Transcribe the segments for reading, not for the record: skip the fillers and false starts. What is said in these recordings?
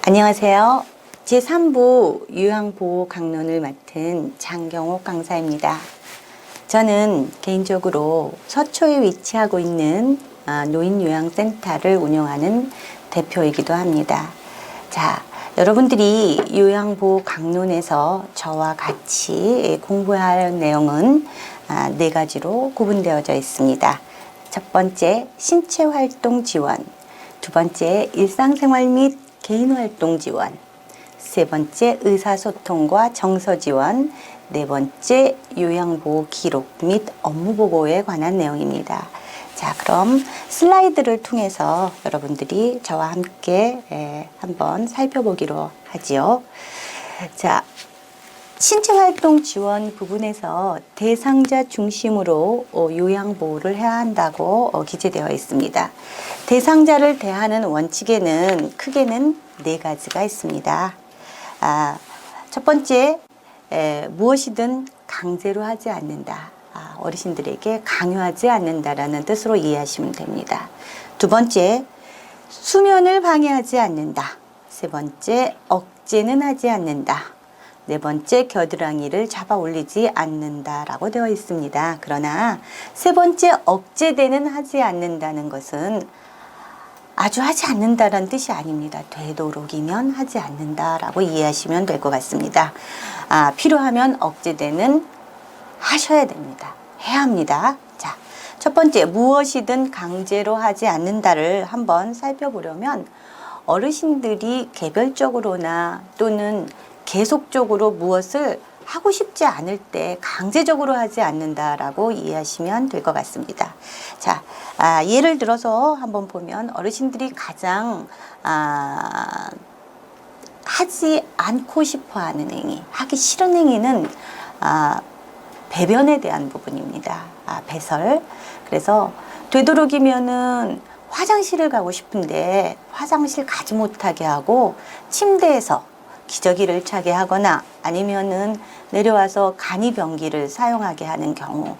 안녕하세요. 제3부 요양보호 강론을 맡은 장경옥 강사입니다. 저는 개인적으로 서초에 위치하고 있는 노인요양센터를 운영하는 대표이기도 합니다. 자, 여러분들이 요양보호 강론에서 저와 같이 공부할 내용은 4가지로 구분되어져 있습니다. 첫 번째, 신체활동 지원. 두 번째, 일상생활 및 개인활동 지원. 세 번째, 의사소통과 정서 지원. 네 번째, 요양보호 기록 및 업무보고에 관한 내용입니다. 자, 그럼 슬라이드를 통해서 여러분들이 저와 함께 한번 살펴보기로 하지요. 자, 신체활동 지원 부분에서 대상자 중심으로 요양보호를 해야 한다고 기재되어 있습니다. 대상자를 대하는 원칙에는 크게는 4가지가 있습니다. 첫 번째, 무엇이든 강제로 하지 않는다. 어르신들에게 강요하지 않는다라는 뜻으로 이해하시면 됩니다. 두 번째, 수면을 방해하지 않는다. 세 번째, 억제는 하지 않는다. 네 번째, 겨드랑이를 잡아 올리지 않는다라고 되어 있습니다. 그러나 세 번째, 억제되는 하지 않는다는 것은 아주 하지 않는다라는 뜻이 아닙니다. 되도록이면 하지 않는다라고 이해하시면 될 것 같습니다. 필요하면 억제되는 하셔야 됩니다. 해야 합니다. 자, 첫 번째, 무엇이든 강제로 하지 않는다를 한번 살펴보려면 어르신들이 개별적으로나 또는 계속적으로 무엇을 하고 싶지 않을 때 강제적으로 하지 않는다라고 이해하시면 될 것 같습니다. 자, 예를 들어서 한번 보면 어르신들이 가장 하지 않고 싶어 하는 행위, 하기 싫은 행위는 배변에 대한 부분입니다. 배설. 그래서 되도록이면은 화장실을 가고 싶은데 화장실 가지 못하게 하고 침대에서 기저귀를 차게 하거나 아니면은 내려와서 간이변기를 사용하게 하는 경우,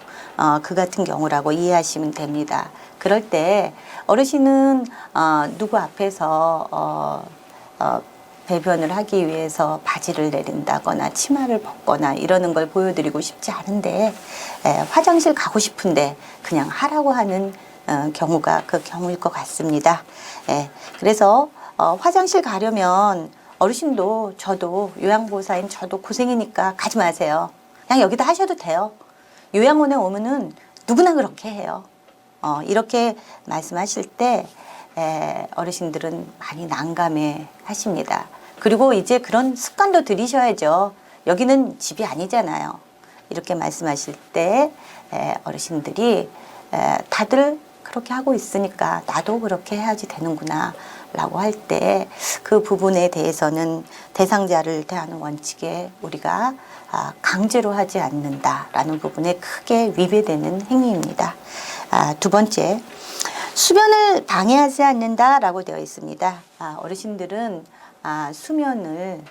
그 같은 경우라고 이해하시면 됩니다. 그럴 때 어르신은 누구 앞에서 배변을 하기 위해서 바지를 내린다거나 치마를 벗거나 이러는 걸 보여드리고 싶지 않은데 화장실 가고 싶은데 그냥 하라고 하는 경우가 그 경우일 것 같습니다. 그래서 화장실 가려면 어르신도 저도 요양보호사인 저도 고생이니까 가지 마세요. 그냥 여기다 하셔도 돼요. 요양원에 오면은 누구나 그렇게 해요. 이렇게 말씀하실 때 어르신들은 많이 난감해 하십니다. 그리고 이제 그런 습관도 들이셔야죠. 여기는 집이 아니잖아요. 이렇게 말씀하실 때 어르신들이 다들 그렇게 하고 있으니까 나도 그렇게 해야지 되는구나 라고 할 때 그 부분에 대해서는 대상자를 대하는 원칙에 우리가 강제로 하지 않는다라는 부분에 크게 위배되는 행위입니다. 두 번째, 수면을 방해하지 않는다라고 되어 있습니다. 어르신들은 수면을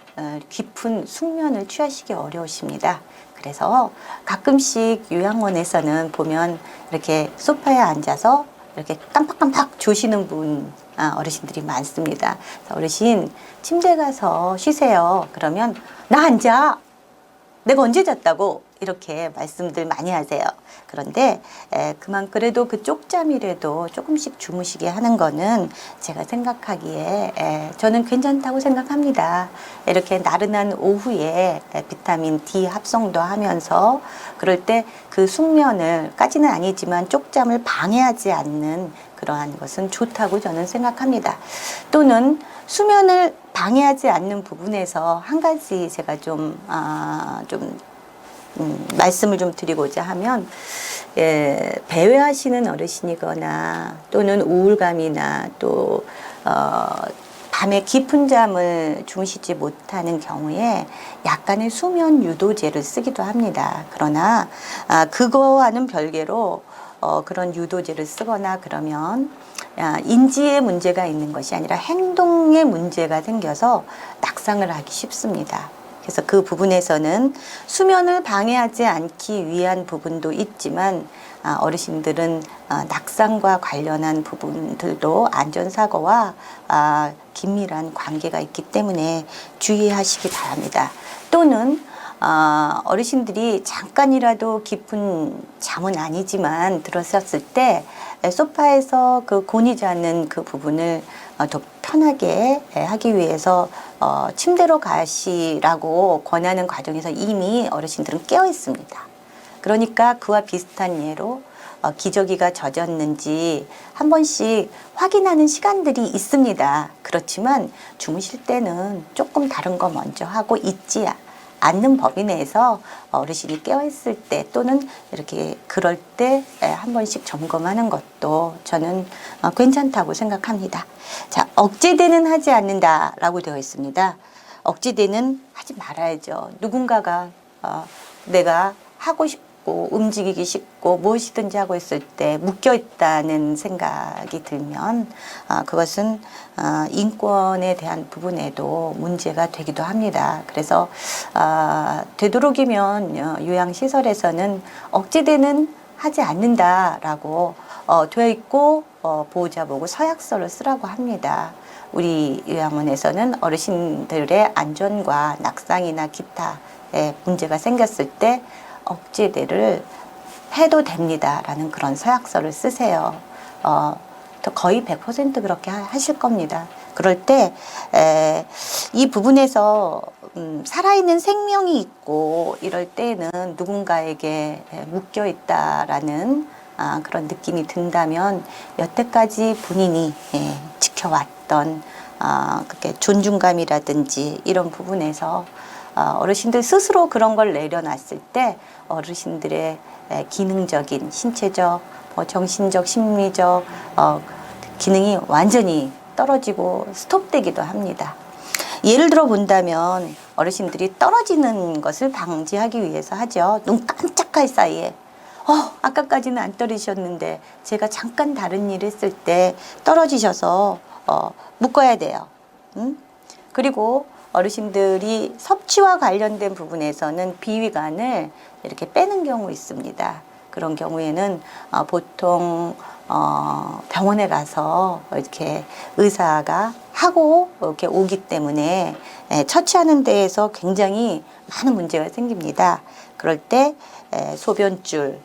깊은 숙면을 취하시기 어려우십니다. 그래서 가끔씩 요양원에서는 보면 이렇게 소파에 앉아서 이렇게 깜빡깜빡 조시는 분 어르신들이 많습니다. 어르신 침대 가서 쉬세요. 그러면 나 앉아. 내가 언제 잤다고 이렇게 말씀들 많이 하세요. 그런데 그래도 그 쪽잠이라도 조금씩 주무시게 하는 거는 제가 생각하기에 저는 괜찮다고 생각합니다. 이렇게 나른한 오후에 비타민 D 합성도 하면서 그럴 때 그 숙면을까지는 아니지만 쪽잠을 방해하지 않는 그러한 것은 좋다고 저는 생각합니다. 또는 수면을 방해하지 않는 부분에서 한 가지 제가 말씀을 좀 드리고자 하면 배회하시는 어르신이거나 또는 우울감이나 또 밤에 깊은 잠을 주무시지 못하는 경우에 약간의 수면 유도제를 쓰기도 합니다. 그러나 그거와는 별개로 그런 유도제를 쓰거나 그러면 인지에 문제가 있는 것이 아니라 행동에 문제가 생겨서 낙상을 하기 쉽습니다. 그래서 그 부분에서는 수면을 방해하지 않기 위한 부분도 있지만 어르신들은 낙상과 관련한 부분들도 안전사고와 긴밀한 관계가 있기 때문에 주의하시기 바랍니다. 또는 어르신들이 잠깐이라도 깊은 잠은 아니지만 들었었을 때 소파에서 그 고니 자는 그 부분을 더 편하게 하기 위해서 침대로 가시라고 권하는 과정에서 이미 어르신들은 깨어 있습니다. 그러니까 그와 비슷한 예로 기저귀가 젖었는지 한 번씩 확인하는 시간들이 있습니다. 그렇지만 주무실 때는 조금 다른 거 먼저 하고 있지 않는 범위 내에서 어르신이 깨어있을 때 또는 이렇게 그럴 때 한 번씩 점검하는 것도 저는 괜찮다고 생각합니다. 자, 억제되는 하지 않는다라고 되어 있습니다. 억제되는 하지 말아야죠. 누군가가 내가 하고 싶고 움직이기 쉽고 무엇이든지 하고 있을 때 묶여 있다는 생각이 들면 그것은 인권에 대한 부분에도 문제가 되기도 합니다. 그래서 되도록이면 요양시설에서는 억제되는 하지 않는다라고 되어 있고 보호자 보고 서약서를 쓰라고 합니다. 우리 요양원에서는 어르신들의 안전과 낙상이나 기타의 문제가 생겼을 때 억제를 해도 됩니다라는 그런 서약서를 쓰세요. 거의 100% 그렇게 하실 겁니다. 그럴 때 이 부분에서 살아있는 생명이 있고 이럴 때는 누군가에게 묶여 있다라는 그런 느낌이 든다면 여태까지 본인이 지켜왔던 그렇게 존중감이라든지 이런 부분에서 어르신들 스스로 그런 걸 내려놨을 때 어르신들의 기능적인 신체적, 정신적, 심리적 기능이 완전히 떨어지고 스톱되기도 합니다. 예를 들어 본다면 어르신들이 떨어지는 것을 방지하기 위해서 하죠. 눈 깜짝할 사이에 아까까지는 안 떨어지셨는데 제가 잠깐 다른 일 했을 때 떨어지셔서 묶어야 돼요. 그리고 어르신들이 섭취와 관련된 부분에서는 비위관을 이렇게 빼는 경우 있습니다. 그런 경우에는 보통 병원에 가서 이렇게 의사가 하고 이렇게 오기 때문에 처치하는 데에서 굉장히 많은 문제가 생깁니다. 그럴 때 소변줄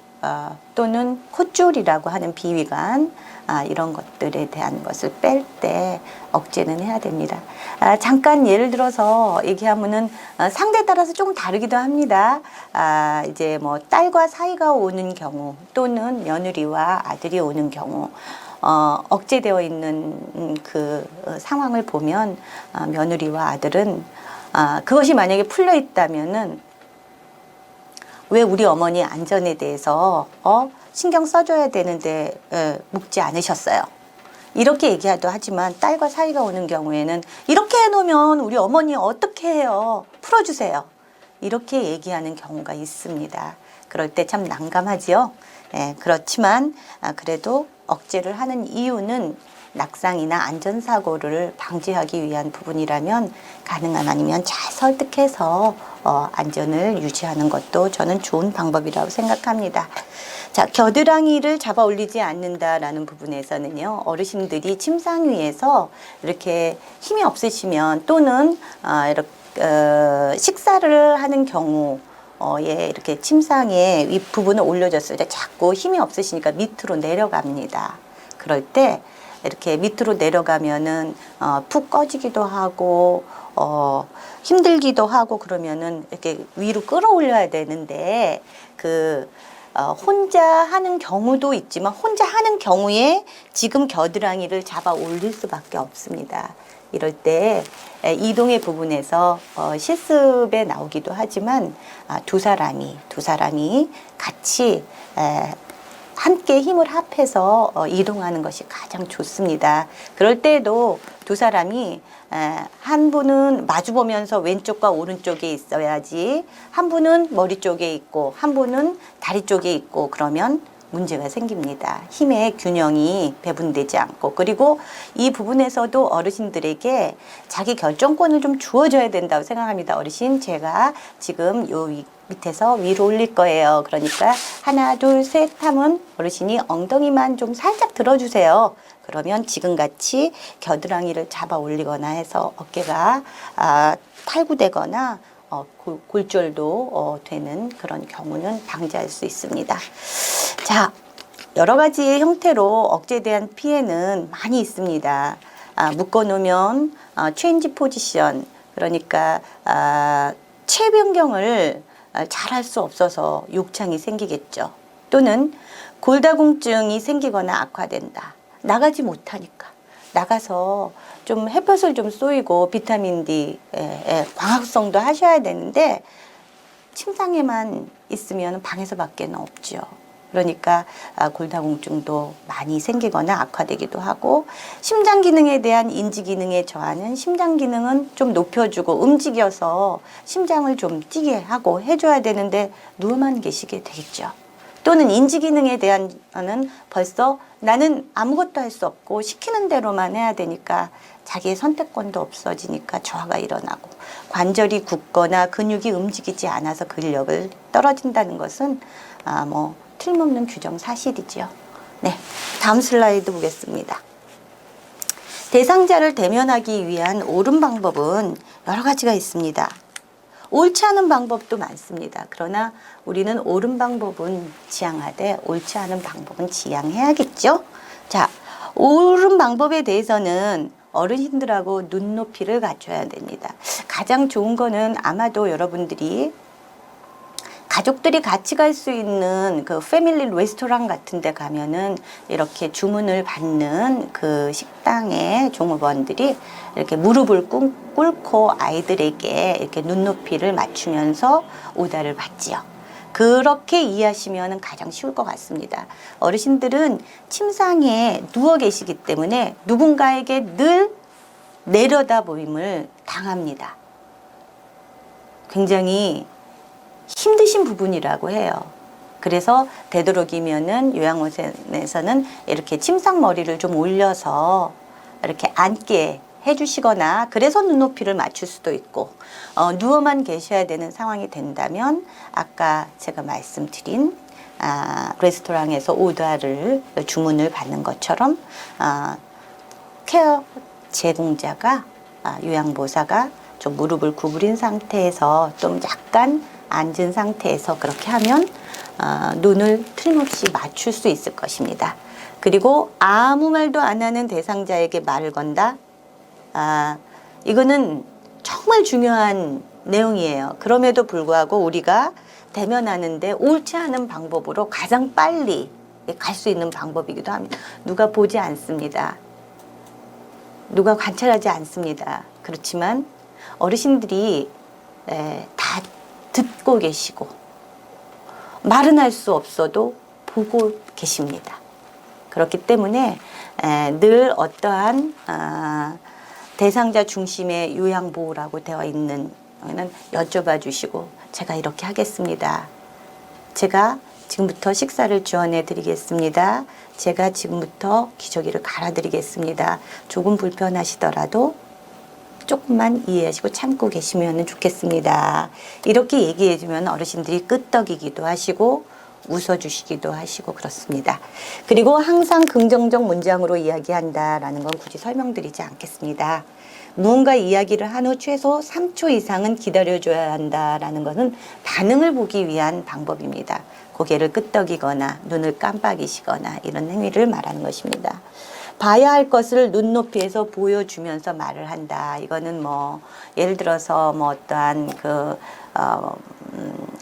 또는 콧줄이라고 하는 비위관 이런 것들에 대한 것을 뺄 때 억제는 해야 됩니다. 잠깐 예를 들어서 얘기하면은 상대에 따라서 조금 다르기도 합니다. 이제 뭐 딸과 사이가 오는 경우 또는 며느리와 아들이 오는 경우 억제되어 있는 그 상황을 보면 며느리와 아들은 그것이 만약에 풀려 있다면은 왜 우리 어머니 안전에 대해서 신경 써줘야 되는데 묵지 않으셨어요. 이렇게 얘기하도 하지만 딸과 사이가 오는 경우에는 이렇게 해놓으면 우리 어머니 어떻게 해요? 풀어주세요. 이렇게 얘기하는 경우가 있습니다. 그럴 때 참 난감하지요. 그렇지만 그래도 억제를 하는 이유는 낙상이나 안전사고를 방지하기 위한 부분이라면 가능한 아니면 잘 설득해서 안전을 유지하는 것도 저는 좋은 방법이라고 생각합니다. 자, 겨드랑이를 잡아 올리지 않는다라는 부분에서는요, 어르신들이 침상 위에서 이렇게 힘이 없으시면 또는 이렇게 식사를 하는 경우에 이렇게 침상에 윗부분을 올려줬을 때 자꾸 힘이 없으시니까 밑으로 내려갑니다. 그럴 때 이렇게 밑으로 내려가면은 푹 꺼지기도 하고 힘들기도 하고 그러면은 이렇게 위로 끌어올려야 되는데 혼자 하는 경우도 있지만 혼자 하는 경우에 지금 겨드랑이를 잡아 올릴 수밖에 없습니다. 이럴 때 이동의 부분에서 실습에 나오기도 하지만 두 사람이 같이 함께 힘을 합해서 이동하는 것이 가장 좋습니다. 그럴 때에도 두 사람이 한 분은 마주보면서 왼쪽과 오른쪽에 있어야지 한 분은 머리 쪽에 있고 한 분은 다리 쪽에 있고 그러면 문제가 생깁니다. 힘의 균형이 배분되지 않고, 그리고 이 부분에서도 어르신들에게 자기 결정권을 좀 주어줘야 된다고 생각합니다. 어르신, 제가 지금 요 밑에서 위로 올릴 거예요. 그러니까 하나, 둘, 셋 하면 어르신이 엉덩이만 좀 살짝 들어주세요. 그러면 지금같이 겨드랑이를 잡아 올리거나 해서 어깨가 탈구되거나 골절도 되는 그런 경우는 방지할 수 있습니다. 자, 여러 가지의 형태로 억제에 대한 피해는 많이 있습니다. 묶어놓으면 체인지 포지션, 그러니까 체 변경을 잘 할 수 없어서 욕창이 생기겠죠. 또는 골다공증이 생기거나 악화된다. 나가지 못하니까. 나가서 좀 햇볕을 좀 쏘이고 비타민 D 광합성도 하셔야 되는데 침상에만 있으면 방에서 밖에는 없죠. 그러니까 골다공증도 많이 생기거나 악화되기도 하고, 심장 기능에 대한 인지 기능에 저하는 심장 기능은 좀 높여주고 움직여서 심장을 좀 뛰게 하고 해줘야 되는데 누워만 계시게 되겠죠. 또는 인지 기능에 대한는 벌써 나는 아무것도 할 수 없고 시키는 대로만 해야 되니까 자기의 선택권도 없어지니까 저하가 일어나고, 관절이 굳거나 근육이 움직이지 않아서 근력을 떨어진다는 것은 뭐 틀림없는 규정 사실이죠. 네, 다음 슬라이드 보겠습니다. 대상자를 대면하기 위한 옳은 방법은 여러 가지가 있습니다. 옳지 않은 방법도 많습니다. 그러나 우리는 옳은 방법은 지향하되 옳지 않은 방법은 지양해야겠죠. 자, 옳은 방법에 대해서는 어르신들하고 눈높이를 갖춰야 됩니다. 가장 좋은 거는 아마도 여러분들이 가족들이 같이 갈 수 있는 그 패밀리 레스토랑 같은 데 가면은 이렇게 주문을 받는 그 식당의 종업원들이 이렇게 무릎을 꿇고 아이들에게 이렇게 눈높이를 맞추면서 오다를 받지요. 그렇게 이해하시면 가장 쉬울 것 같습니다. 어르신들은 침상에 누워 계시기 때문에 누군가에게 늘 내려다보임을 당합니다. 굉장히 힘드신 부분이라고 해요. 그래서 되도록이면은 요양원에서는 이렇게 침상머리를 좀 올려서 이렇게 앉게 해주시거나, 그래서 눈높이를 맞출 수도 있고, 누워만 계셔야 되는 상황이 된다면 아까 제가 말씀드린 레스토랑에서 오다를 주문을 받는 것처럼 케어 제공자가 요양보호사가 좀 무릎을 구부린 상태에서 좀 약간 앉은 상태에서 그렇게 하면 눈을 틀림없이 맞출 수 있을 것입니다. 그리고 아무 말도 안 하는 대상자에게 말을 건다. 이거는 정말 중요한 내용이에요. 그럼에도 불구하고 우리가 대면하는데 옳지 않은 방법으로 가장 빨리 갈 수 있는 방법이기도 합니다. 누가 보지 않습니다. 누가 관찰하지 않습니다. 그렇지만 어르신들이 다 듣고 계시고 말은 할 수 없어도 보고 계십니다. 그렇기 때문에 늘 어떠한 대상자 중심의 요양보호라고 되어 있는 거는 여쭤봐 주시고, 제가 이렇게 하겠습니다. 제가 지금부터 식사를 지원해 드리겠습니다. 제가 지금부터 기저귀를 갈아 드리겠습니다. 조금 불편하시더라도 조금만 이해하시고 참고 계시면 좋겠습니다. 이렇게 얘기해 주면 어르신들이 끄떡이기도 하시고 웃어주시기도 하시고 그렇습니다. 그리고 항상 긍정적 문장으로 이야기한다라는 건 굳이 설명드리지 않겠습니다. 무언가 이야기를 한 후 최소 3초 이상은 기다려줘야 한다라는 것은 반응을 보기 위한 방법입니다. 고개를 끄덕이거나 눈을 깜빡이시거나 이런 행위를 말하는 것입니다. 봐야 할 것을 눈높이에서 보여주면서 말을 한다. 이거는 뭐 예를 들어서 뭐 어떠한 그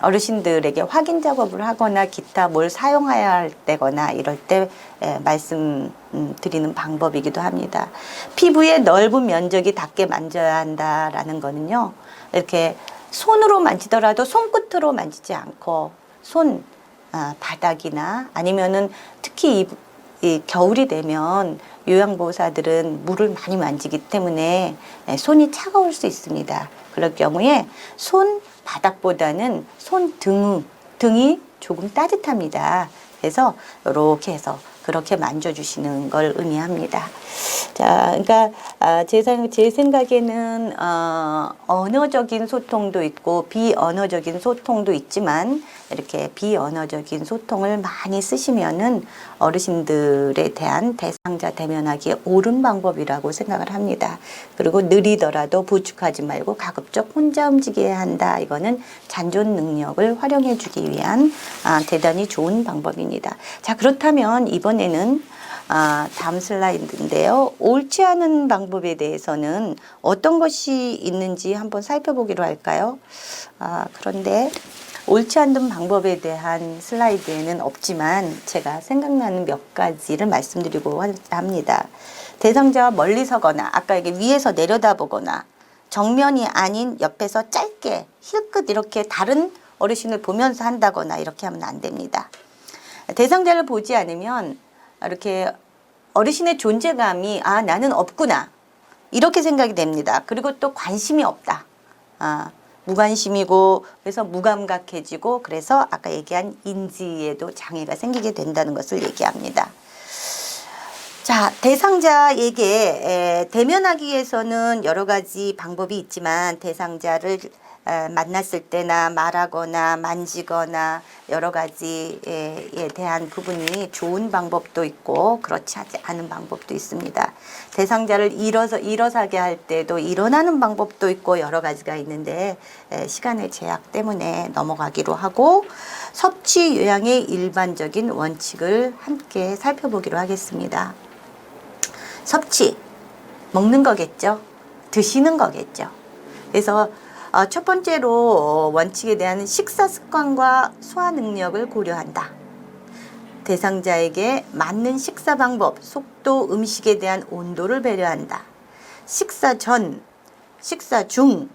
어르신들에게 확인 작업을 하거나 기타 뭘 사용해야 할 때거나 이럴 때 말씀드리는 방법이기도 합니다. 피부의 넓은 면적이 닿게 만져야 한다라는 거는요. 이렇게 손으로 만지더라도 손끝으로 만지지 않고 손 바닥이나 아니면은 특히 이 겨울이 되면 요양보호사들은 물을 많이 만지기 때문에 손이 차가울 수 있습니다. 그럴 경우에 손 바닥보다는 손 등이 조금 따뜻합니다. 그래서 이렇게 해서 그렇게 만져주시는 걸 의미합니다. 자, 그러니까 제 생각에는 언어적인 소통도 있고 비언어적인 소통도 있지만 이렇게 비언어적인 소통을 많이 쓰시면은 어르신들에 대한 대상자 대면하기에 옳은 방법이라고 생각을 합니다. 그리고 느리더라도 부축하지 말고 가급적 혼자 움직여야 한다. 이거는 잔존 능력을 활용해 주기 위한 대단히 좋은 방법입니다. 자, 그렇다면 이번에는 다음 슬라이드인데요. 옳지 않은 방법에 대해서는 어떤 것이 있는지 한번 살펴보기로 할까요? 그런데 옳지 않은 방법에 대한 슬라이드에는 없지만 제가 생각나는 몇 가지를 말씀드리고 합니다. 대상자와 멀리 서거나 아까 이게 위에서 내려다보거나 정면이 아닌 옆에서 짧게 힐끗 이렇게 다른 어르신을 보면서 한다거나 이렇게 하면 안 됩니다. 대상자를 보지 않으면 이렇게 어르신의 존재감이 나는 없구나 이렇게 생각이 됩니다. 그리고 또 관심이 없다. 무관심이고 그래서 무감각해지고 그래서 아까 얘기한 인지에도 장애가 생기게 된다는 것을 얘기합니다. 자, 대상자에게 대면하기 위해서는 여러 가지 방법이 있지만 대상자를 만났을 때나 말하거나 만지거나 여러 가지에 대한 부분이 좋은 방법도 있고 그렇지 않은 방법도 있습니다. 대상자를 일어서게 할 때도 일어나는 방법도 있고 여러 가지가 있는데 시간의 제약 때문에 넘어가기로 하고 섭취 요양의 일반적인 원칙을 함께 살펴보기로 하겠습니다. 섭취, 먹는 거겠죠. 드시는 거겠죠. 그래서 첫 번째로 원칙에 대한 식사 습관과 소화 능력을 고려한다. 대상자에게 맞는 식사 방법, 속도, 음식에 대한 온도를 배려한다. 식사 전, 식사 중,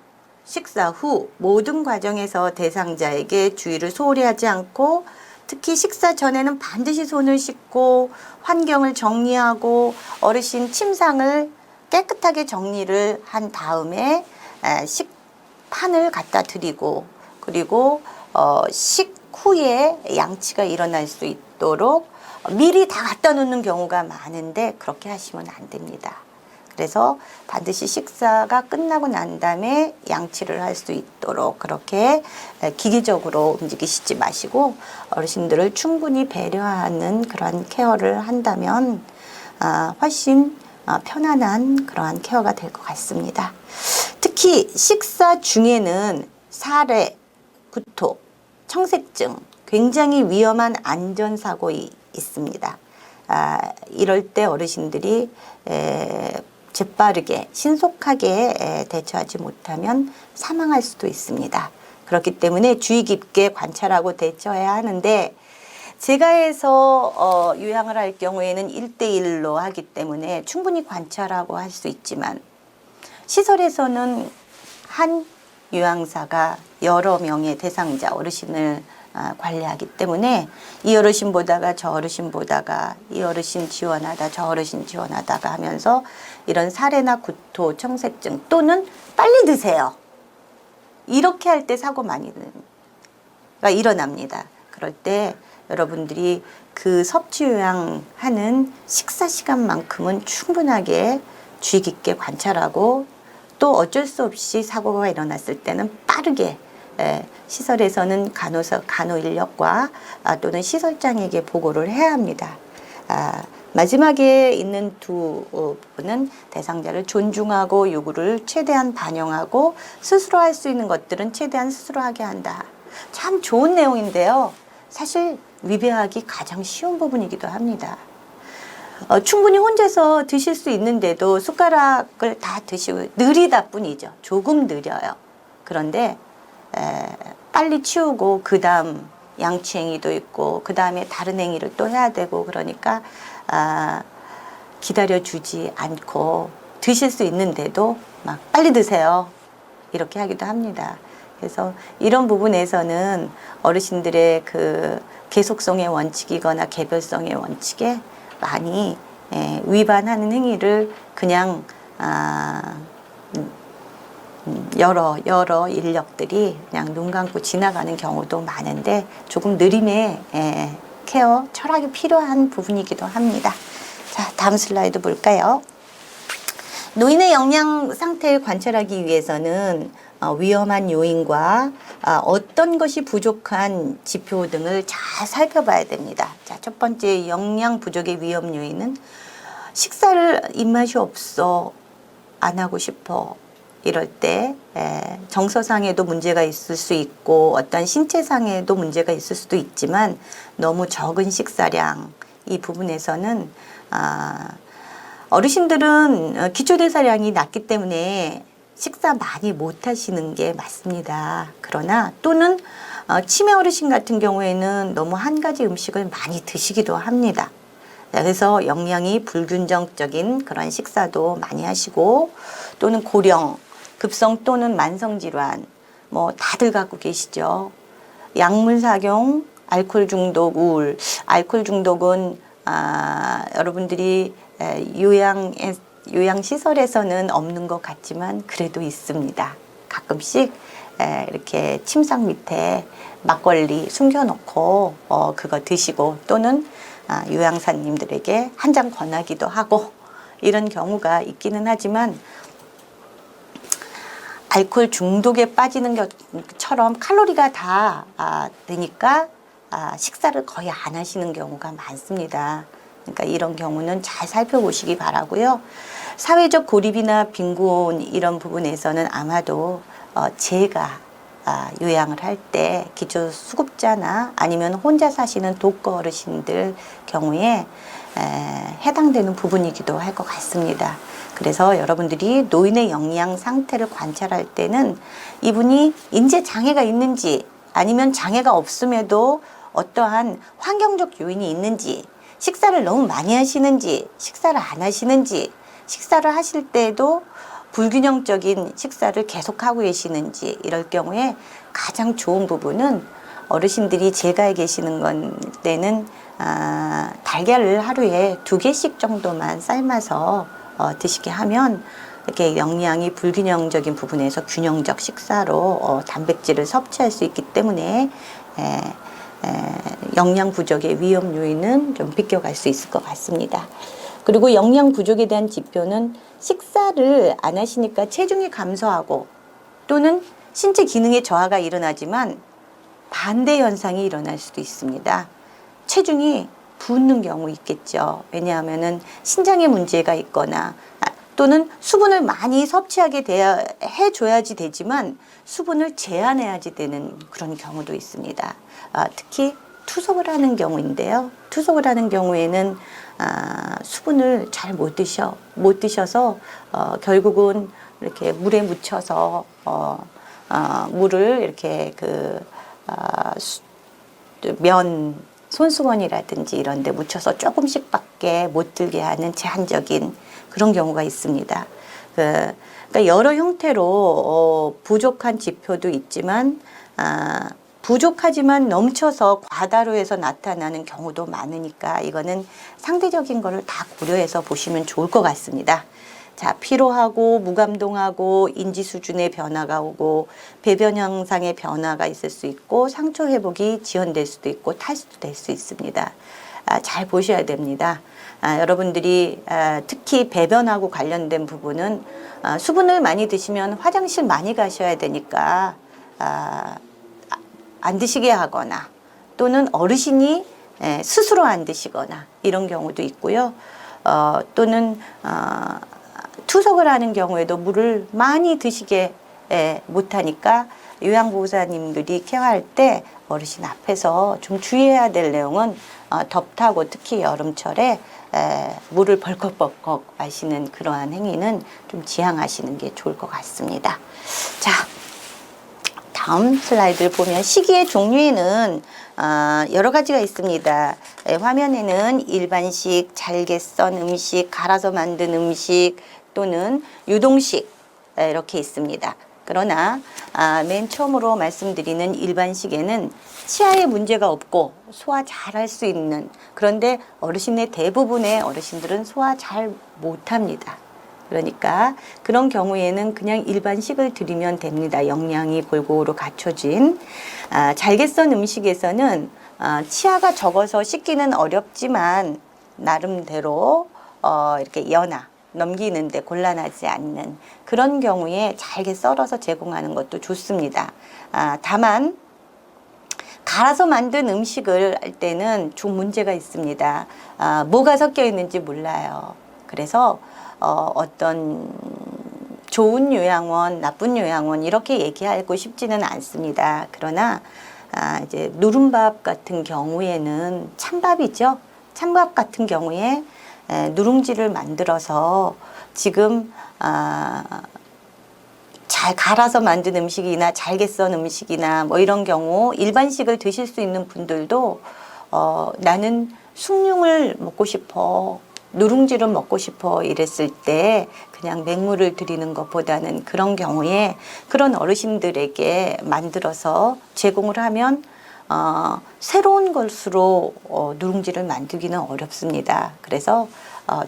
식사 후 모든 과정에서 대상자에게 주의를 소홀히 하지 않고 특히 식사 전에는 반드시 손을 씻고 환경을 정리하고 어르신 침상을 깨끗하게 정리를 한 다음에 식판을 갖다 드리고 그리고 식후에 양치가 일어날 수 있도록 미리 다 갖다 놓는 경우가 많은데 그렇게 하시면 안 됩니다. 그래서 반드시 식사가 끝나고 난 다음에 양치를 할 수 있도록 그렇게 기계적으로 움직이시지 마시고 어르신들을 충분히 배려하는 그러한 케어를 한다면 훨씬 편안한 그러한 케어가 될 것 같습니다. 특히 식사 중에는 사례, 구토, 청색증 굉장히 위험한 안전사고 있습니다. 이럴 때 어르신들이 재빠르게 신속하게 대처하지 못하면 사망할 수도 있습니다. 그렇기 때문에 주의 깊게 관찰하고 대처해야 하는데 제가 해서 요양을 할 경우에는 1대1로 하기 때문에 충분히 관찰하고 할 수 있지만 시설에서는 한 요양사가 여러 명의 대상자 어르신을 관리하기 때문에 이 어르신 보다가 저 어르신 보다가 이 어르신 지원하다 저 어르신 지원하다가 하면서 이런 사례나 구토, 청색증 또는 빨리 드세요. 이렇게 할 때 사고 많이 일어납니다. 그럴 때 여러분들이 그 섭취 요양하는 식사 시간만큼은 충분하게 주의 깊게 관찰하고 또 어쩔 수 없이 사고가 일어났을 때는 빠르게 시설에서는 간호 인력과 또는 시설장에게 보고를 해야 합니다. 마지막에 있는 두 분은 대상자를 존중하고 요구를 최대한 반영하고 스스로 할 수 있는 것들은 최대한 스스로 하게 한다. 참 좋은 내용인데요. 사실 위배하기 가장 쉬운 부분이기도 합니다. 충분히 혼자서 드실 수 있는데도 숟가락을 다 드시고 느리다 뿐이죠. 조금 느려요. 그런데 빨리 치우고 그 다음 양치 행위도 있고 그 다음에 다른 행위를 또 해야 되고 그러니까 기다려주지 않고 드실 수 있는데도 막 빨리 드세요. 이렇게 하기도 합니다. 그래서 이런 부분에서는 어르신들의 그 계속성의 원칙이거나 개별성의 원칙에 많이 위반하는 행위를 그냥 여러 인력들이 그냥 눈 감고 지나가는 경우도 많은데 조금 느림에 케어, 철학이 필요한 부분이기도 합니다. 자, 다음 슬라이드 볼까요? 노인의 영양 상태를 관찰하기 위해서는 위험한 요인과 어떤 것이 부족한 지표 등을 잘 살펴봐야 됩니다. 자, 첫 번째 영양 부족의 위험 요인은 식사를 입맛이 없어, 안 하고 싶어, 이럴 때 정서상에도 문제가 있을 수 있고 어떤 신체상에도 문제가 있을 수도 있지만 너무 적은 식사량, 이 부분에서는 어르신들은 기초대사량이 낮기 때문에 식사 많이 못 하시는 게 맞습니다. 그러나 또는 치매 어르신 같은 경우에는 너무 한 가지 음식을 많이 드시기도 합니다. 그래서 영양이 불균형적인 그런 식사도 많이 하시고, 또는 고령, 급성 또는 만성 질환 뭐 다들 갖고 계시죠. 약물 사용, 알코올 중독, 우울. 알코올 중독은 여러분들이 요양시설에서는 없는 것 같지만 그래도 있습니다. 가끔씩 이렇게 침상 밑에 막걸리 숨겨놓고 그거 드시고, 또는 요양사님들에게 한 잔 권하기도 하고, 이런 경우가 있기는 하지만 알코올 중독에 빠지는 것처럼 칼로리가 다 되니까 식사를 거의 안 하시는 경우가 많습니다. 그러니까 이런 경우는 잘 살펴보시기 바라고요. 사회적 고립이나 빈곤 이런 부분에서는 아마도 제가 요양을 할 때 기초수급자나 아니면 혼자 사시는 독거 어르신들 경우에 해당되는 부분이기도 할 것 같습니다. 그래서 여러분들이 노인의 영양 상태를 관찰할 때는 이분이 인재 장애가 있는지, 아니면 장애가 없음에도 어떠한 환경적 요인이 있는지, 식사를 너무 많이 하시는지, 식사를 안 하시는지, 식사를 하실 때에도 불균형적인 식사를 계속하고 계시는지, 이럴 경우에 가장 좋은 부분은 어르신들이 제가에 계시는 건 때는 달걀을 하루에 2개씩 정도만 삶아서 드시게 하면 이렇게 영양이 불균형적인 부분에서 균형적 식사로 단백질을 섭취할 수 있기 때문에 영양 부족의 위험 요인은 좀 비껴갈 수 있을 것 같습니다. 그리고 영양 부족에 대한 지표는 식사를 안 하시니까 체중이 감소하고, 또는 신체 기능의 저하가 일어나지만 반대 현상이 일어날 수도 있습니다. 체중이 붓는 경우 있겠죠. 왜냐하면은 신장에 문제가 있거나, 또는 수분을 많이 섭취하게 해줘야지 되지만 수분을 제한해야지 되는 그런 경우도 있습니다. 특히 투석을 하는 경우인데요. 투석을 하는 경우에는 수분을 잘 못 드셔서 결국은 이렇게 물에 묻혀서 물을 이렇게 면 손수건이라든지 이런 데 묻혀서 조금씩밖에 못 들게 하는 제한적인 그런 경우가 있습니다. 그러니까 여러 형태로 부족한 지표도 있지만 부족하지만 넘쳐서 과다로 해서 나타나는 경우도 많으니까 이거는 상대적인 거를 다 고려해서 보시면 좋을 것 같습니다. 자, 피로하고 무감동하고 인지 수준의 변화가 오고 배변 형상의 변화가 있을 수 있고 상처 회복이 지연될 수도 있고 탈수도 될 수 있습니다. 잘 보셔야 됩니다. 여러분들이 특히 배변하고 관련된 부분은 수분을 많이 드시면 화장실 많이 가셔야 되니까 안 드시게 하거나, 또는 어르신이 스스로 안 드시거나 이런 경우도 있고요. 또는 투석을 하는 경우에도 물을 많이 드시게 못하니까 요양보호사님들이 케어할 때 어르신 앞에서 좀 주의해야 될 내용은 덥다고 특히 여름철에 물을 벌컥벌컥 마시는 그러한 행위는 좀 지양하시는 게 좋을 것 같습니다. 자, 다음 슬라이드를 보면 식이의 종류에는 여러 가지가 있습니다. 화면에는 일반식, 잘게 썬 음식, 갈아서 만든 음식, 또는 유동식 이렇게 있습니다. 그러나 맨 처음으로 말씀드리는 일반식에는 치아에 문제가 없고 소화 잘 할 수 있는, 그런데 어르신의 대부분의 어르신들은 소화 잘 못합니다. 그러니까 그런 경우에는 그냥 일반식을 드리면 됩니다. 영양이 골고루 갖춰진. 잘게 썬 음식에서는 치아가 적어서 씻기는 어렵지만 나름대로 이렇게 연하 넘기는데 곤란하지 않는 그런 경우에 잘게 썰어서 제공하는 것도 좋습니다. 다만 갈아서 만든 음식을 할 때는 좀 문제가 있습니다. 뭐가 섞여 있는지 몰라요. 그래서 어떤 좋은 요양원, 나쁜 요양원 이렇게 얘기하고 싶지는 않습니다. 그러나 이제 누른밥 같은 경우에는 찬밥이죠. 찬밥 같은 경우에 누룽지를 만들어서 지금 잘 갈아서 만든 음식이나 잘게 썬 음식이나 뭐 이런 경우 일반식을 드실 수 있는 분들도 나는 숭늉을 먹고 싶어, 누룽지를 먹고 싶어 이랬을 때 그냥 맹물을 드리는 것보다는 그런 경우에 그런 어르신들에게 만들어서 제공을 하면 새로운 것으로 누룽지를 만들기는 어렵습니다. 그래서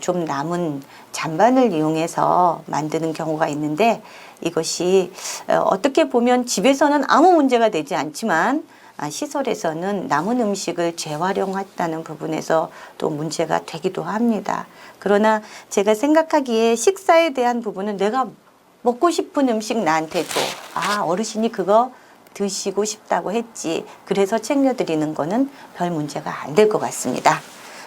좀 남은 잔반을 이용해서 만드는 경우가 있는데 이것이 어떻게 보면 집에서는 아무 문제가 되지 않지만 시설에서는 남은 음식을 재활용했다는 부분에서 또 문제가 되기도 합니다. 그러나 제가 생각하기에 식사에 대한 부분은 내가 먹고 싶은 음식 나한테 줘. 어르신이 그거 드시고 싶다고 했지. 그래서 챙겨드리는 거는 별 문제가 안 될 것 같습니다.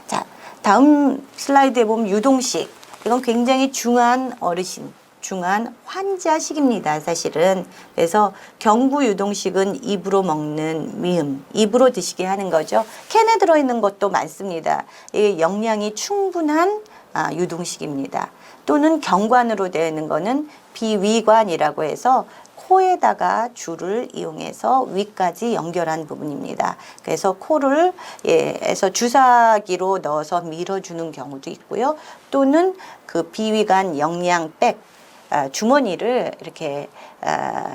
자, 다음 슬라이드에 보면 유동식. 이건 굉장히 중한 어르신, 중한 환자식입니다, 사실은. 그래서 경구 유동식은 입으로 먹는 미음, 입으로 드시게 하는 거죠. 캔에 들어있는 것도 많습니다. 이 영양이 충분한 유동식입니다. 또는 경관으로 되어 있는 거는 비위관이라고 해서 코에다가 줄을 이용해서 위까지 연결한 부분입니다. 그래서 코를 에서 주사기로 넣어서 밀어주는 경우도 있고요. 또는 그 비위관 영양백 주머니를 이렇게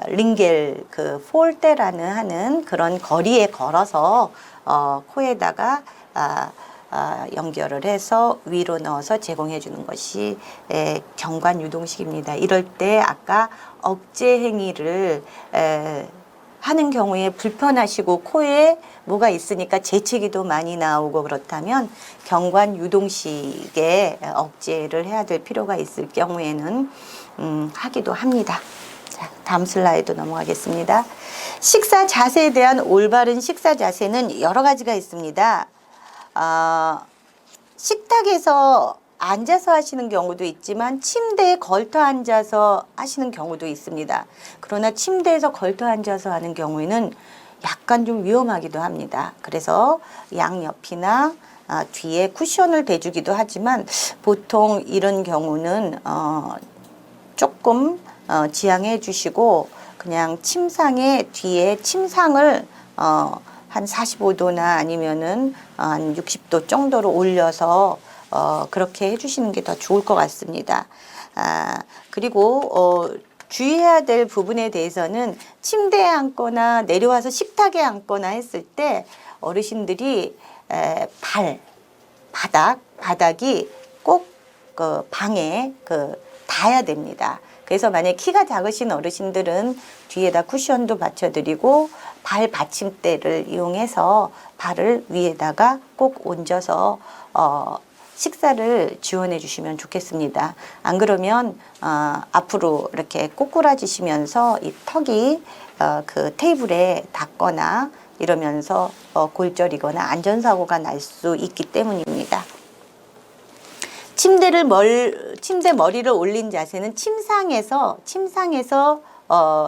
링겔 그 폴대라는 하는 그런 거리에 걸어서 코에다가 연결을 해서 위로 넣어서 제공해 주는 것이 경관 유동식입니다. 이럴 때 아까 억제 행위를 하는 경우에 불편하시고 코에 뭐가 있으니까 재채기도 많이 나오고 그렇다면 경관 유동식에 억제를 해야 될 필요가 있을 경우에는 하기도 합니다. 자, 다음 슬라이드 넘어가겠습니다. 식사 자세에 대한 올바른 식사 자세는 여러 가지가 있습니다. 식탁에서 앉아서 하시는 경우도 있지만 침대에 걸터 앉아서 하시는 경우도 있습니다. 그러나 침대에서 걸터 앉아서 하는 경우에는 약간 좀 위험하기도 합니다. 그래서 양옆이나 뒤에 쿠션을 대주기도 하지만 보통 이런 경우는 조금 지양해 주시고 그냥 침상의 뒤에 침상을 한 45도나 아니면은 한 60도 정도로 올려서 그렇게 해주시는 게 더 좋을 것 같습니다. 그리고 주의해야 될 부분에 대해서는 침대에 앉거나 내려와서 식탁에 앉거나 했을 때 어르신들이 바닥이 꼭 그 방에 닿아야 됩니다. 그래서 만약 키가 작으신 어르신들은 뒤에다 쿠션도 받쳐드리고 발 받침대를 이용해서 발을 위에다가 꼭 얹어서 식사를 지원해 주시면 좋겠습니다. 안 그러면 앞으로 이렇게 꼬꾸라지시면서 이 턱이 그 테이블에 닿거나 이러면서 골절이거나 안전사고가 날 수 있기 때문입니다. 침대 머리를 올린 자세는 침상에서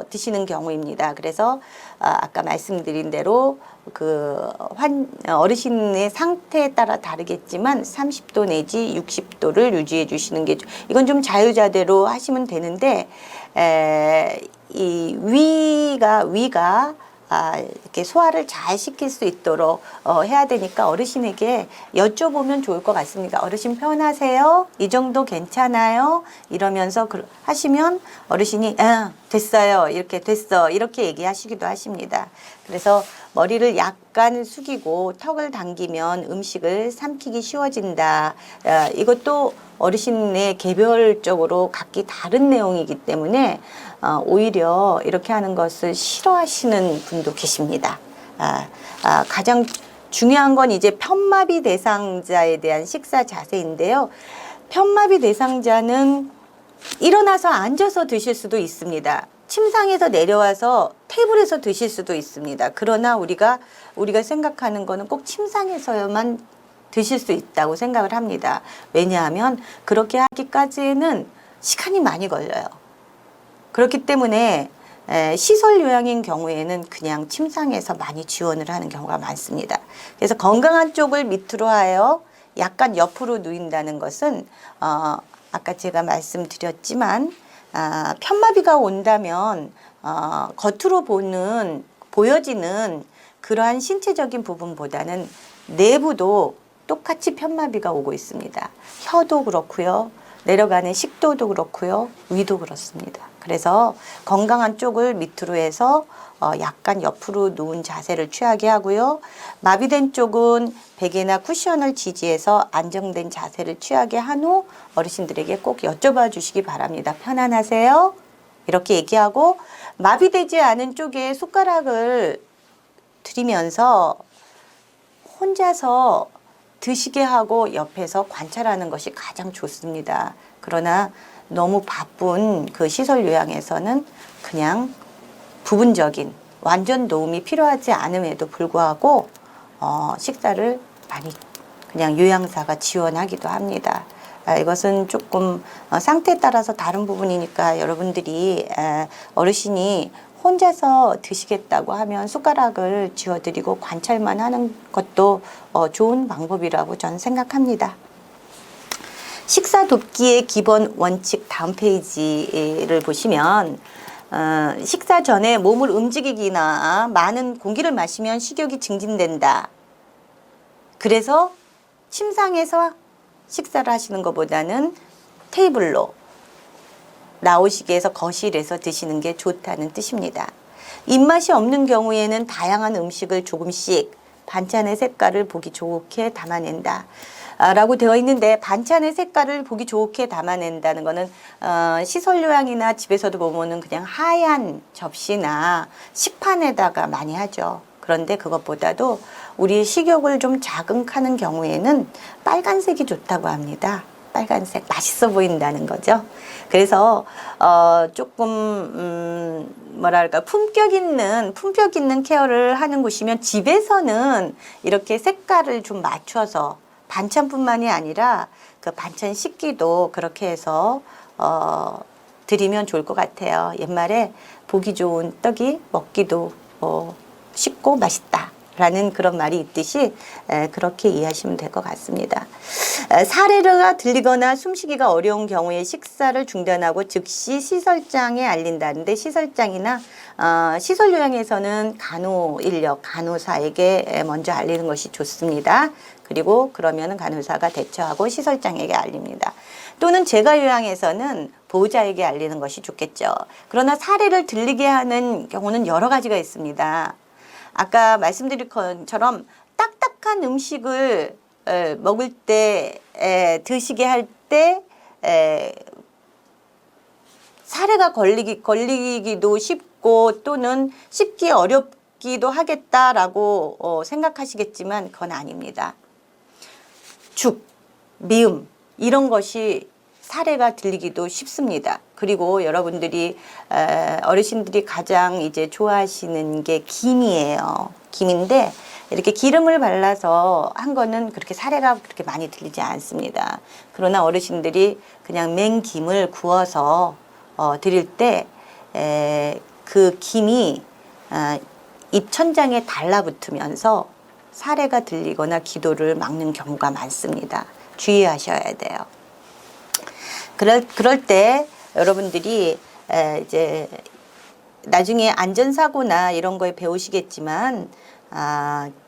드시는 경우입니다. 그래서 아까 말씀드린 대로 그 어르신의 상태에 따라 다르겠지만 30도 내지 60도를 유지해 주시는 게 이건 좀 자유자재로 하시면 되는데 이 위가 이렇게 소화를 잘 시킬 수 있도록 해야 되니까 어르신에게 여쭤보면 좋을 것 같습니다. 어르신 편하세요? 이 정도 괜찮아요? 이러면서 하시면 어르신이 됐어요. 이렇게 됐어. 이렇게 얘기하시기도 하십니다. 그래서 머리를 약간 숙이고 턱을 당기면 음식을 삼키기 쉬워진다. 이것도 어르신의 개별적으로 각기 다른 내용이기 때문에 오히려 이렇게 하는 것을 싫어하시는 분도 계십니다. 가장 중요한 건 이제 편마비 대상자에 대한 식사 자세인데요. 편마비 대상자는 일어나서 앉아서 드실 수도 있습니다. 침상에서 내려와서 테이블에서 드실 수도 있습니다. 그러나 우리가 생각하는 거는 꼭 침상에서만 드실 수 있다고 생각을 합니다. 왜냐하면 그렇게 하기까지는 시간이 많이 걸려요. 그렇기 때문에 시설 요양인 경우에는 그냥 침상에서 많이 지원을 하는 경우가 많습니다. 그래서 건강한 쪽을 밑으로 하여 약간 옆으로 누인다는 것은 아까 제가 말씀드렸지만 편마비가 온다면 겉으로 보여지는 그러한 신체적인 부분보다는 내부도 똑같이 편마비가 오고 있습니다. 혀도 그렇고요. 내려가는 식도도 그렇고요. 위도 그렇습니다. 그래서 건강한 쪽을 밑으로 해서 약간 옆으로 누운 자세를 취하게 하고요. 마비된 쪽은 베개나 쿠션을 지지해서 안정된 자세를 취하게 한 후 어르신들에게 꼭 여쭤봐 주시기 바랍니다. 편안하세요? 이렇게 얘기하고 마비되지 않은 쪽에 숟가락을 들이면서 혼자서 드시게 하고 옆에서 관찰하는 것이 가장 좋습니다. 그러나 너무 바쁜 그 시설 요양에서는 그냥 부분적인 완전 도움이 필요하지 않음에도 불구하고 식사를 많이 그냥 요양사가 지원하기도 합니다. 이것은 조금 상태에 따라서 다른 부분이니까 여러분들이 어르신이 혼자서 드시겠다고 하면 숟가락을 쥐어드리고 관찰만 하는 것도 좋은 방법이라고 저는 생각합니다. 식사 돕기의 기본 원칙 다음 페이지를 보시면 식사 전에 몸을 움직이기나 많은 공기를 마시면 식욕이 증진된다. 그래서 침상에서 식사를 하시는 것보다는 테이블로 나오시게 해서 거실에서 드시는 게 좋다는 뜻입니다. 입맛이 없는 경우에는 다양한 음식을 조금씩 반찬의 색깔을 보기 좋게 담아낸다. 라고 되어 있는데 반찬의 색깔을 보기 좋게 담아낸다는 거는 시설 요양이나 집에서도 보면은 그냥 하얀 접시나 식판에다가 많이 하죠. 그런데 그것보다도 우리 식욕을 좀 자극하는 경우에는 빨간색이 좋다고 합니다. 빨간색 맛있어 보인다는 거죠. 그래서 조금 뭐랄까 품격 있는 케어를 하는 곳이면 집에서는 이렇게 색깔을 좀 맞춰서 반찬뿐만이 아니라 그 반찬 식기도 그렇게 해서 드리면 좋을 것 같아요. 옛말에 보기 좋은 떡이 먹기도 쉽고 맛있다 라는 그런 말이 있듯이 그렇게 이해하시면 될 것 같습니다. 사례가 들리거나 숨쉬기가 어려운 경우에 식사를 중단하고 즉시 시설장에 알린다는데 시설장이나 시설 요양에서는 간호인력, 간호사에게 먼저 알리는 것이 좋습니다. 그리고 그러면 간호사가 대처하고 시설장에게 알립니다. 또는 제가 요양에서는 보호자에게 알리는 것이 좋겠죠. 그러나 사례를 들리게 하는 경우는 여러 가지가 있습니다. 아까 말씀드린 것처럼 딱딱한 음식을 먹을 때 드시게 할 때 사례가 걸리기도 쉽고 또는 씹기 어렵기도 하겠다라고 생각하시겠지만 그건 아닙니다. 죽, 미음 이런 것이 사례가 들리기도 쉽습니다. 그리고 여러분들이 어르신들이 가장 이제 좋아하시는 게 김이에요. 김인데 이렇게 기름을 발라서 한 거는 그렇게 사례가 그렇게 많이 들리지 않습니다. 그러나 어르신들이 그냥 맹김을 구워서 드릴 때 그 김이 입천장에 달라붙으면서 사례가 들리거나 기도를 막는 경우가 많습니다. 주의하셔야 돼요. 그럴 때 여러분들이 이제 나중에 안전사고나 이런 거에 배우시겠지만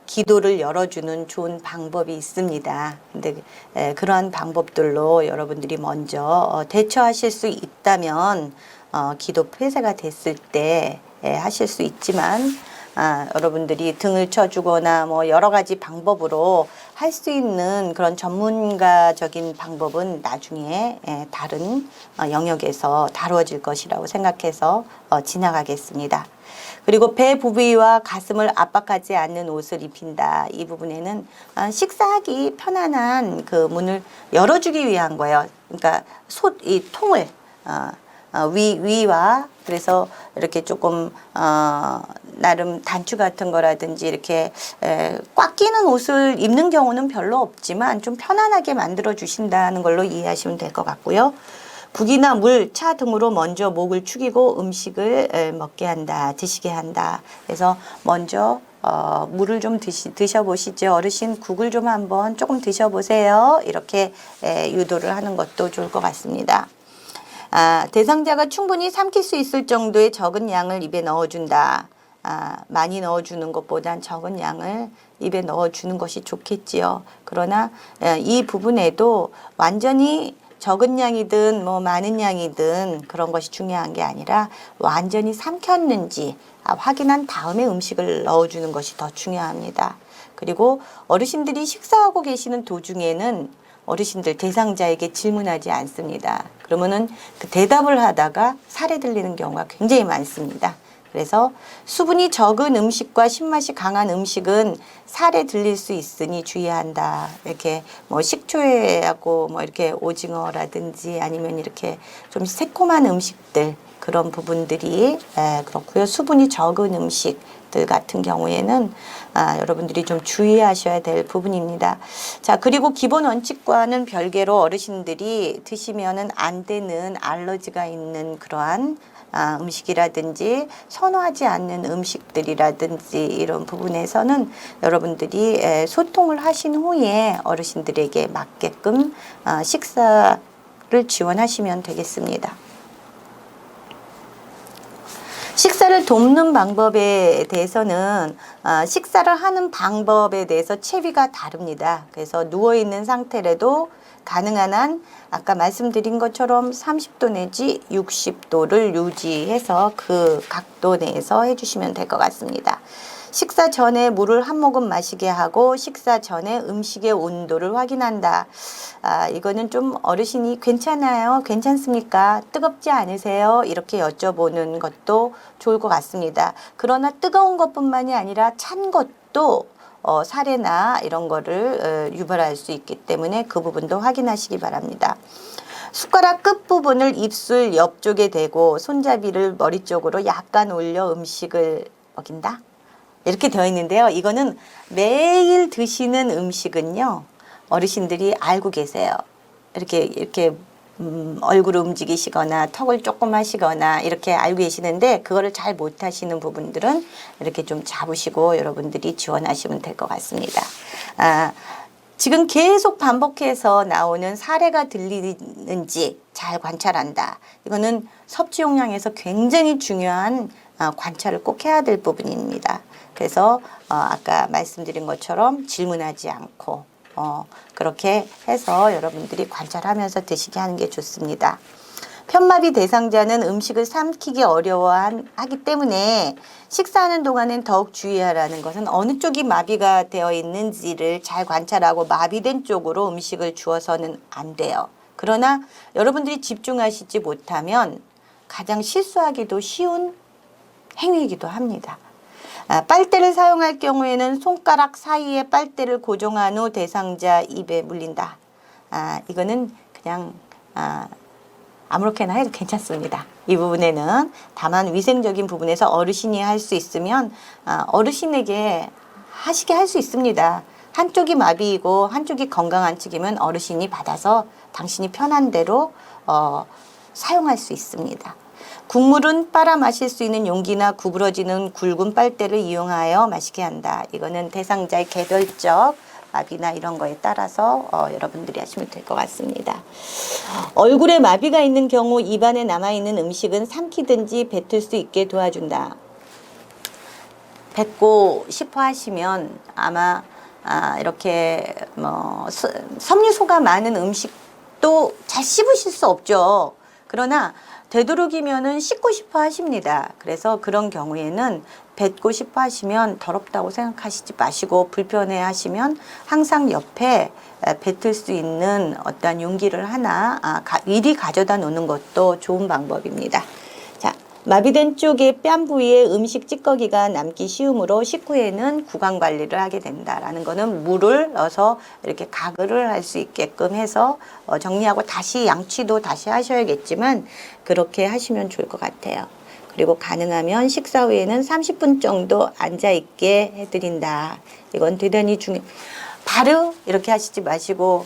기도를 열어주는 좋은 방법이 있습니다. 근데 그러한 방법들로 여러분들이 먼저 대처하실 수 있다면 기도 폐쇄가 됐을 때 하실 수 있지만 여러분들이 등을 쳐주거나 뭐 여러 가지 방법으로 할 수 있는 그런 전문가적인 방법은 나중에 다른 영역에서 다루어질 것이라고 생각해서 지나가겠습니다. 그리고 배 부위와 가슴을 압박하지 않는 옷을 입힌다. 이 부분에는 식사하기 편안한 그 문을 열어주기 위한 거예요. 그러니까 이 통을 위와 그래서 이렇게 조금 나름 단추 같은 거라든지 이렇게 꽉 끼는 옷을 입는 경우는 별로 없지만 좀 편안하게 만들어 주신다는 걸로 이해하시면 될 것 같고요. 국이나 물, 차 등으로 먼저 목을 축이고 음식을 먹게 한다, 드시게 한다. 그래서 먼저 물을 좀 드셔보시죠. 어르신 국을 좀 한번 조금 드셔보세요. 이렇게 유도를 하는 것도 좋을 것 같습니다. 대상자가 충분히 삼킬 수 있을 정도의 적은 양을 입에 넣어준다. 많이 넣어주는 것보단 적은 양을 입에 넣어주는 것이 좋겠지요. 그러나 이 부분에도 완전히 적은 양이든 뭐 많은 양이든 그런 것이 중요한 게 아니라 완전히 삼켰는지 확인한 다음에 음식을 넣어주는 것이 더 중요합니다. 그리고 어르신들이 식사하고 계시는 도중에는 어르신들 대상자에게 질문하지 않습니다. 그러면은 그 대답을 하다가 살에 들리는 경우가 굉장히 많습니다. 그래서 수분이 적은 음식과 신맛이 강한 음식은 살에 들릴 수 있으니 주의한다. 이렇게 뭐 식초하고 뭐 이렇게 오징어라든지 아니면 이렇게 좀 새콤한 음식들 그런 부분들이 그렇고요. 수분이 적은 음식들 같은 경우에는 여러분들이 좀 주의하셔야 될 부분입니다. 자, 그리고 기본 원칙과는 별개로 어르신들이 드시면은 안 되는 알러지가 있는 그러한 음식이라든지 선호하지 않는 음식들이라든지 이런 부분에서는 여러분들이 소통을 하신 후에 어르신들에게 맞게끔 식사를 지원하시면 되겠습니다. 식사를 돕는 방법에 대해서는 식사를 하는 방법에 대해서 체위가 다릅니다. 그래서 누워있는 상태라도 가능한 한 아까 말씀드린 것처럼 30도 내지 60도를 유지해서 그 각도 내에서 해주시면 될 것 같습니다. 식사 전에 물을 한 모금 마시게 하고 식사 전에 음식의 온도를 확인한다. 이거는 좀 어르신이 괜찮아요? 괜찮습니까? 뜨겁지 않으세요? 이렇게 여쭤보는 것도 좋을 것 같습니다. 그러나 뜨거운 것뿐만이 아니라 찬 것도 살에나 이런 거를 유발할 수 있기 때문에 그 부분도 확인하시기 바랍니다. 숟가락 끝부분을 입술 옆쪽에 대고 손잡이를 머리 쪽으로 약간 올려 음식을 먹인다. 이렇게 되어 있는데요. 이거는 매일 드시는 음식은요. 어르신들이 알고 계세요. 이렇게 얼굴을 움직이시거나 턱을 조금 하시거나 이렇게 알고 계시는데 그거를 잘 못하시는 부분들은 이렇게 좀 잡으시고 여러분들이 지원하시면 될 것 같습니다. 지금 계속 반복해서 나오는 사례가 들리는지 잘 관찰한다. 이거는 섭취 용량에서 굉장히 중요한 관찰을 꼭 해야 될 부분입니다. 그래서 아까 말씀드린 것처럼 질문하지 않고 그렇게 해서 여러분들이 관찰하면서 드시게 하는 게 좋습니다. 편마비 대상자는 음식을 삼키기 어려워하기 때문에 식사하는 동안엔 더욱 주의하라는 것은 어느 쪽이 마비가 되어 있는지를 잘 관찰하고 마비된 쪽으로 음식을 주어서는 안 돼요. 그러나 여러분들이 집중하시지 못하면 가장 실수하기도 쉬운 행위이기도 합니다. 빨대를 사용할 경우에는 손가락 사이에 빨대를 고정한 후 대상자 입에 물린다. 이거는 그냥 아무렇게나 해도 괜찮습니다. 이 부분에는 다만 위생적인 부분에서 어르신이 할 수 있으면 어르신에게 하시게 할 수 있습니다. 한쪽이 마비이고 한쪽이 건강한 측이면 어르신이 받아서 당신이 편한 대로 사용할 수 있습니다. 국물은 빨아 마실 수 있는 용기나 구부러지는 굵은 빨대를 이용하여 마시게 한다. 이거는 대상자의 개별적 마비나 이런 거에 따라서 여러분들이 하시면 될 것 같습니다. 얼굴에 마비가 있는 경우 입안에 남아있는 음식은 삼키든지 뱉을 수 있게 도와준다. 뱉고 싶어 하시면 아마 이렇게 뭐 섬유소가 많은 음식도 잘 씹으실 수 없죠. 그러나 되도록이면은 씻고 싶어 하십니다. 그래서 그런 경우에는 뱉고 싶어 하시면 더럽다고 생각하시지 마시고 불편해 하시면 항상 옆에 뱉을 수 있는 어떤 용기를 하나 미리 가져다 놓는 것도 좋은 방법입니다. 자, 마비된 쪽의 뺨 부위에 음식 찌꺼기가 남기 쉬우므로 식후에는 구강 관리를 하게 된다라는 거는 물을 넣어서 이렇게 가글을 할 수 있게끔 해서 정리하고 다시 양치도 다시 하셔야겠지만 그렇게 하시면 좋을 것 같아요. 그리고 가능하면 식사 후에는 30분 정도 앉아 있게 해드린다. 이건 대단히 바로 이렇게 하시지 마시고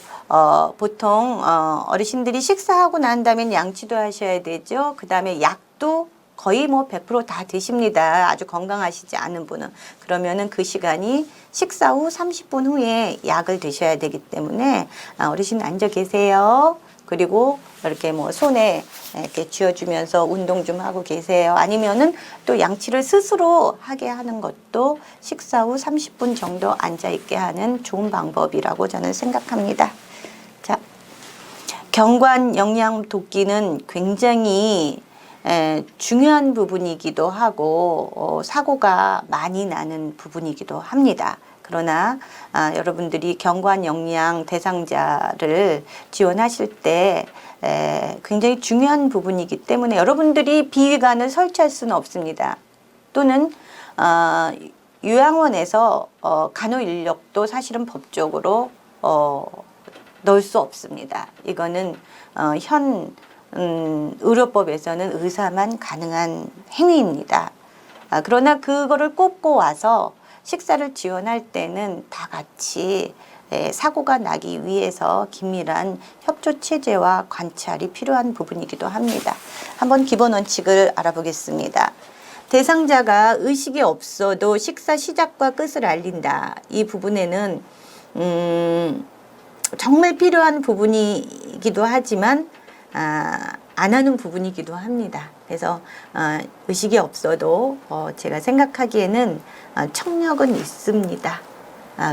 보통 어르신들이 식사하고 난 다음에 양치도 하셔야 되죠. 그 다음에 약도 거의 뭐 100% 다 드십니다. 아주 건강하시지 않은 분은. 그러면은 그 시간이 식사 후 30분 후에 약을 드셔야 되기 때문에 어르신 앉아 계세요. 그리고 이렇게 뭐 손에 이렇게 쥐어주면서 운동 좀 하고 계세요. 아니면은 또 양치를 스스로 하게 하는 것도 식사 후 30분 정도 앉아 있게 하는 좋은 방법이라고 저는 생각합니다. 자, 경관 영양 돕기는 굉장히 중요한 부분이기도 하고 사고가 많이 나는 부분이기도 합니다. 그러나 여러분들이 경관 영양 대상자를 지원하실 때 굉장히 중요한 부분이기 때문에 여러분들이 비위관을 설치할 수는 없습니다. 또는 요양원에서 간호 인력도 사실은 법적으로 넣을 수 없습니다. 이거는 현 의료법에서는 의사만 가능한 행위입니다. 그러나 그거를 꼽고 와서 식사를 지원할 때는 다 같이 사고가 나기 위해서 긴밀한 협조 체제와 관찰이 필요한 부분이기도 합니다. 한번 기본 원칙을 알아보겠습니다. 대상자가 의식이 없어도 식사 시작과 끝을 알린다. 이 부분에는 정말 필요한 부분이기도 하지만 안 하는 부분이기도 합니다. 그래서 의식이 없어도 제가 생각하기에는 청력은 있습니다.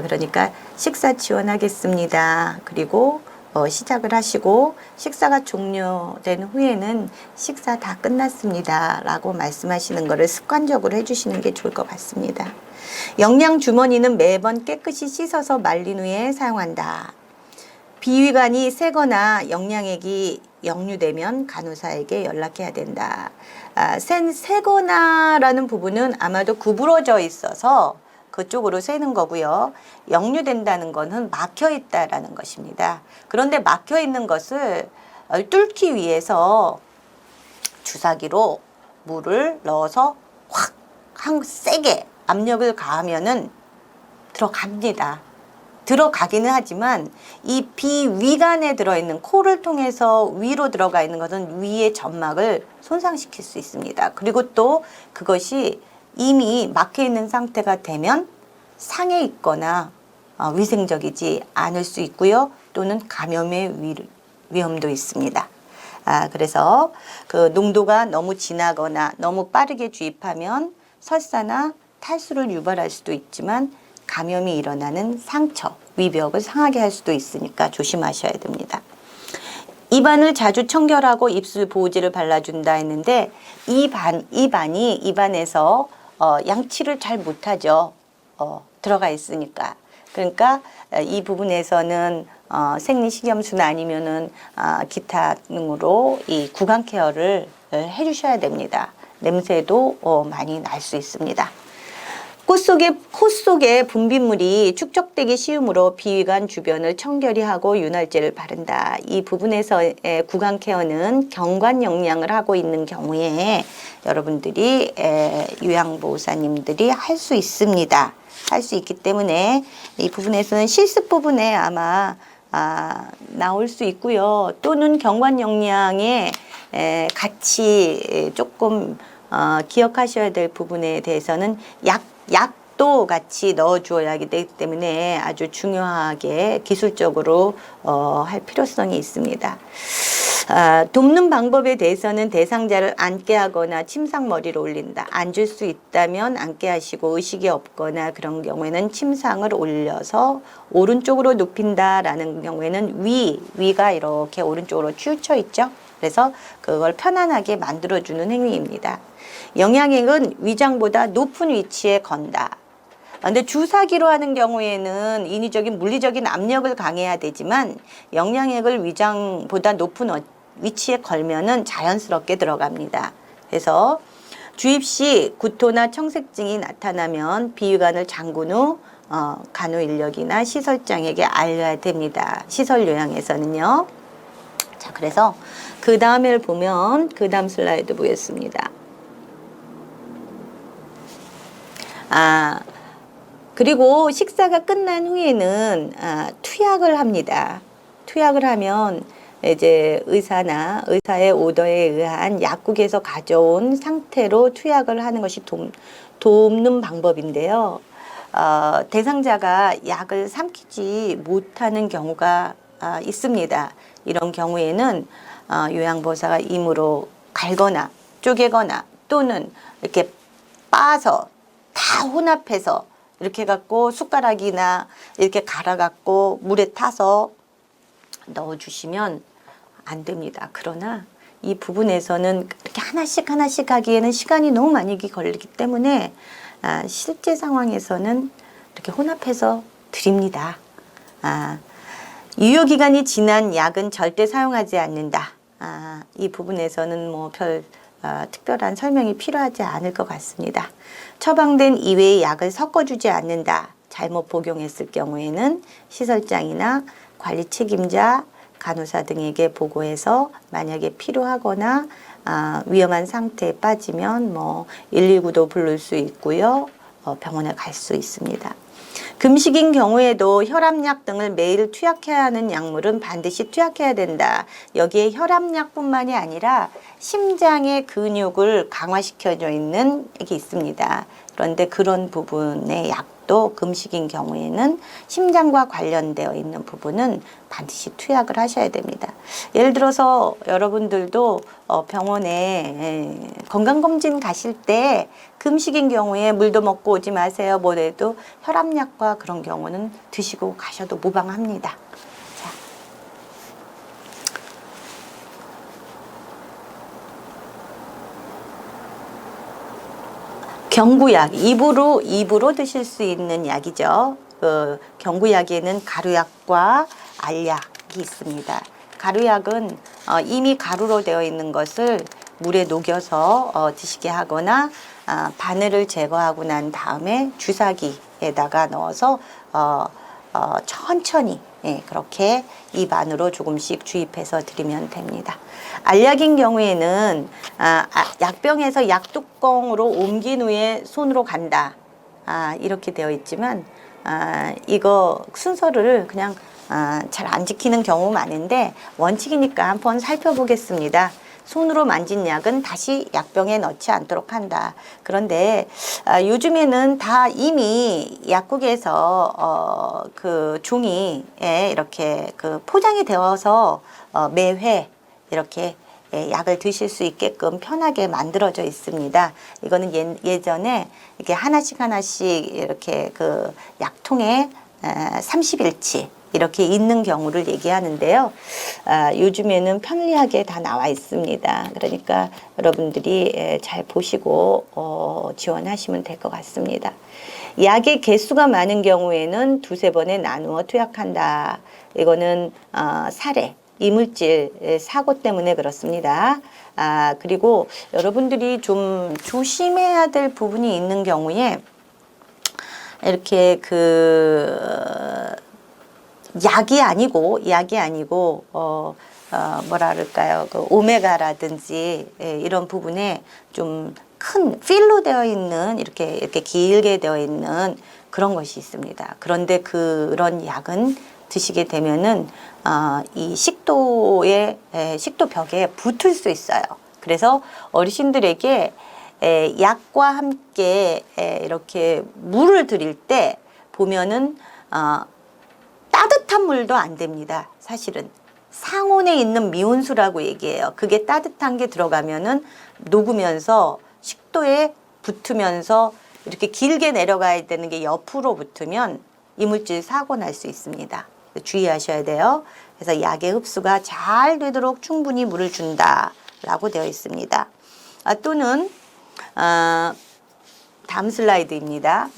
그러니까 식사 지원하겠습니다. 그리고 시작을 하시고 식사가 종료된 후에는 식사 다 끝났습니다. 라고 말씀하시는 것을 습관적으로 해주시는 게 좋을 것 같습니다. 영양 주머니는 매번 깨끗이 씻어서 말린 후에 사용한다. 비위관이 새거나 영양액이 역류되면 간호사에게 연락해야 된다. 새거나라는 부분은 아마도 구부러져 있어서 그쪽으로 새는 거고요. 역류된다는 것은 막혀 있다라는 것입니다. 그런데 막혀 있는 것을 뚫기 위해서 주사기로 물을 넣어서 확 세게 압력을 가하면은 들어갑니다. 들어가기는 하지만 이 비위관에 들어있는 코를 통해서 위로 들어가 있는 것은 위의 점막을 손상시킬 수 있습니다. 그리고 또 그것이 이미 막혀 있는 상태가 되면 상해 있거나 위생적이지 않을 수 있고요. 또는 감염의 위험도 있습니다. 그래서 그 농도가 너무 진하거나 너무 빠르게 주입하면 설사나 탈수를 유발할 수도 있지만 감염이 일어나는 상처, 위벽을 상하게 할 수도 있으니까 조심하셔야 됩니다. 입안을 자주 청결하고 입술 보호제를 발라준다 했는데 입안에서 양치를 잘 못하죠. 들어가 있으니까. 그러니까 이 부분에서는 생리식염수나 아니면은 기타 등으로 이 구강 케어를 해주셔야 됩니다. 냄새도 많이 날 수 있습니다. 코 속에 분비물이 축적되기 쉬우므로 비위관 주변을 청결히 하고 윤활제를 바른다. 이 부분에서의 구강 케어는 경관 영양을 하고 있는 경우에 여러분들이 요양보호사님들이 할 수 있습니다. 할 수 있기 때문에 이 부분에서는 실습 부분에 아마 나올 수 있고요. 또는 경관 영양에 같이 조금 기억하셔야 될 부분에 대해서는 약도 같이 넣어주어야 하기 때문에 아주 중요하게 기술적으로 할 필요성이 있습니다. 돕는 방법에 대해서는 대상자를 앉게 하거나 침상머리를 올린다. 앉을 수 있다면 앉게 하시고 의식이 없거나 그런 경우에는 침상을 올려서 오른쪽으로 눕힌다라는 경우에는 위가 이렇게 오른쪽으로 치우쳐 있죠. 그래서 그걸 편안하게 만들어주는 행위입니다. 영양액은 위장보다 높은 위치에 건다. 근데 주사기로 하는 경우에는 인위적인 물리적인 압력을 강해야 되지만 영양액을 위장보다 높은 위치에 걸면은 자연스럽게 들어갑니다. 그래서 주입 시 구토나 청색증이 나타나면 비위관을 잠근 후 간호 인력이나 시설장에게 알려야 됩니다. 시설 요양에서는요. 자, 그래서 그 다음을 보면 그 다음 슬라이드 보겠습니다. 그리고 식사가 끝난 후에는 투약을 합니다. 투약을 하면 이제 의사의 오더에 의한 약국에서 가져온 상태로 투약을 하는 것이 돕는 방법인데요. 대상자가 약을 삼키지 못하는 경우가 있습니다. 이런 경우에는 요양보호사가 임으로 갈거나 쪼개거나 또는 이렇게 빻아서 다 혼합해서 이렇게 갖고 숟가락이나 이렇게 갈아 갖고 물에 타서 넣어주시면 안 됩니다. 그러나 이 부분에서는 이렇게 하나씩 하기에는 시간이 너무 많이 걸리기 때문에 실제 상황에서는 이렇게 혼합해서 드립니다. 유효기간이 지난 약은 절대 사용하지 않는다. 이 부분에서는 뭐 특별한 설명이 필요하지 않을 것 같습니다. 처방된 이외의 약을 섞어주지 않는다. 잘못 복용했을 경우에는 시설장이나 관리 책임자, 간호사 등에게 보고해서 만약에 필요하거나 위험한 상태에 빠지면 119도 부를 수 있고요. 병원에 갈 수 있습니다. 금식인 경우에도 혈압약 등을 매일 투약해야 하는 약물은 반드시 투약해야 된다. 여기에 혈압약뿐만이 아니라 심장의 근육을 강화시켜져 있는 게 있습니다. 그런데 그런 부분의 약도 금식인 경우에는 심장과 관련되어 있는 부분은 반드시 투약을 하셔야 됩니다. 예를 들어서 여러분들도 병원에 건강검진 가실 때 금식인 경우에 물도 먹고 오지 마세요. 뭐래도 혈압약과 그런 경우는 드시고 가셔도 무방합니다. 자. 경구약, 입으로 드실 수 있는 약이죠. 경구약에는 가루약과 알약이 있습니다. 가루약은 이미 가루로 되어 있는 것을 물에 녹여서 드시게 하거나 바늘을 제거하고 난 다음에 주사기에다가 넣어서 천천히 그렇게 입 안으로 조금씩 주입해서 드리면 됩니다. 알약인 경우에는 약병에서 약뚜껑으로 옮긴 후에 손으로 간다. 이렇게 되어 있지만 이거 순서를 그냥 잘 안 지키는 경우 많은데 원칙이니까 한번 살펴보겠습니다. 손으로 만진 약은 다시 약병에 넣지 않도록 한다. 그런데 요즘에는 다 이미 약국에서 그 종이에 이렇게 그 포장이 되어서 매회 이렇게 약을 드실 수 있게끔 편하게 만들어져 있습니다. 이거는 예전에 이렇게 하나씩 이렇게 그 약통에 30일치 이렇게 있는 경우를 얘기하는데요. 요즘에는 편리하게 다 나와 있습니다. 그러니까 여러분들이 잘 보시고 지원하시면 될 것 같습니다. 약의 개수가 많은 경우에는 두세 번에 나누어 투약한다. 이거는 사례, 이물질 사고 때문에 그렇습니다. 그리고 여러분들이 좀 조심해야 될 부분이 있는 경우에 이렇게 약이 아니고 뭐라 그럴까요? 그 오메가라든지 이런 부분에 좀 큰 필로 되어 있는 이렇게 길게 되어 있는 그런 것이 있습니다. 그런데 그런 약은 드시게 되면은 이 식도벽에 붙을 수 있어요. 그래서 어르신들에게 약과 함께 이렇게 물을 드릴 때 보면은 따뜻한 물도 안 됩니다. 사실은 상온에 있는 미온수라고 얘기해요. 그게 따뜻한 게 들어가면은 녹으면서 식도에 붙으면서 이렇게 길게 내려가야 되는 게 옆으로 붙으면 이물질 사고 날 수 있습니다. 주의하셔야 돼요. 그래서 약의 흡수가 잘 되도록 충분히 물을 준다라고 되어 있습니다. 또는 다음 슬라이드입니다.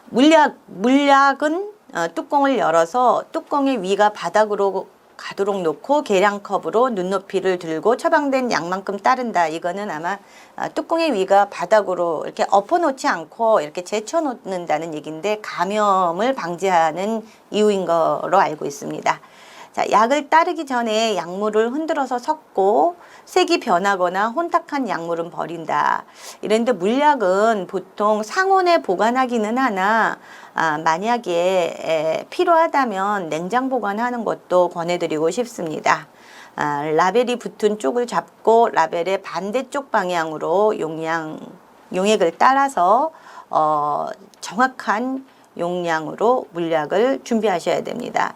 물약은 뚜껑을 열어서 뚜껑의 위가 바닥으로 가도록 놓고 계량컵으로 눈높이를 들고 처방된 약만큼 따른다. 이거는 아마 뚜껑의 위가 바닥으로 이렇게 엎어놓지 않고 이렇게 제쳐놓는다는 얘기인데 감염을 방지하는 이유인 거로 알고 있습니다. 자, 약을 따르기 전에 약물을 흔들어서 섞고 색이 변하거나 혼탁한 약물은 버린다. 이런데 물약은 보통 상온에 보관하기는 하나 만약에 필요하다면 냉장 보관하는 것도 권해드리고 싶습니다. 라벨이 붙은 쪽을 잡고 라벨의 반대쪽 방향으로 용액을 따라서 정확한 용량으로 물약을 준비하셔야 됩니다.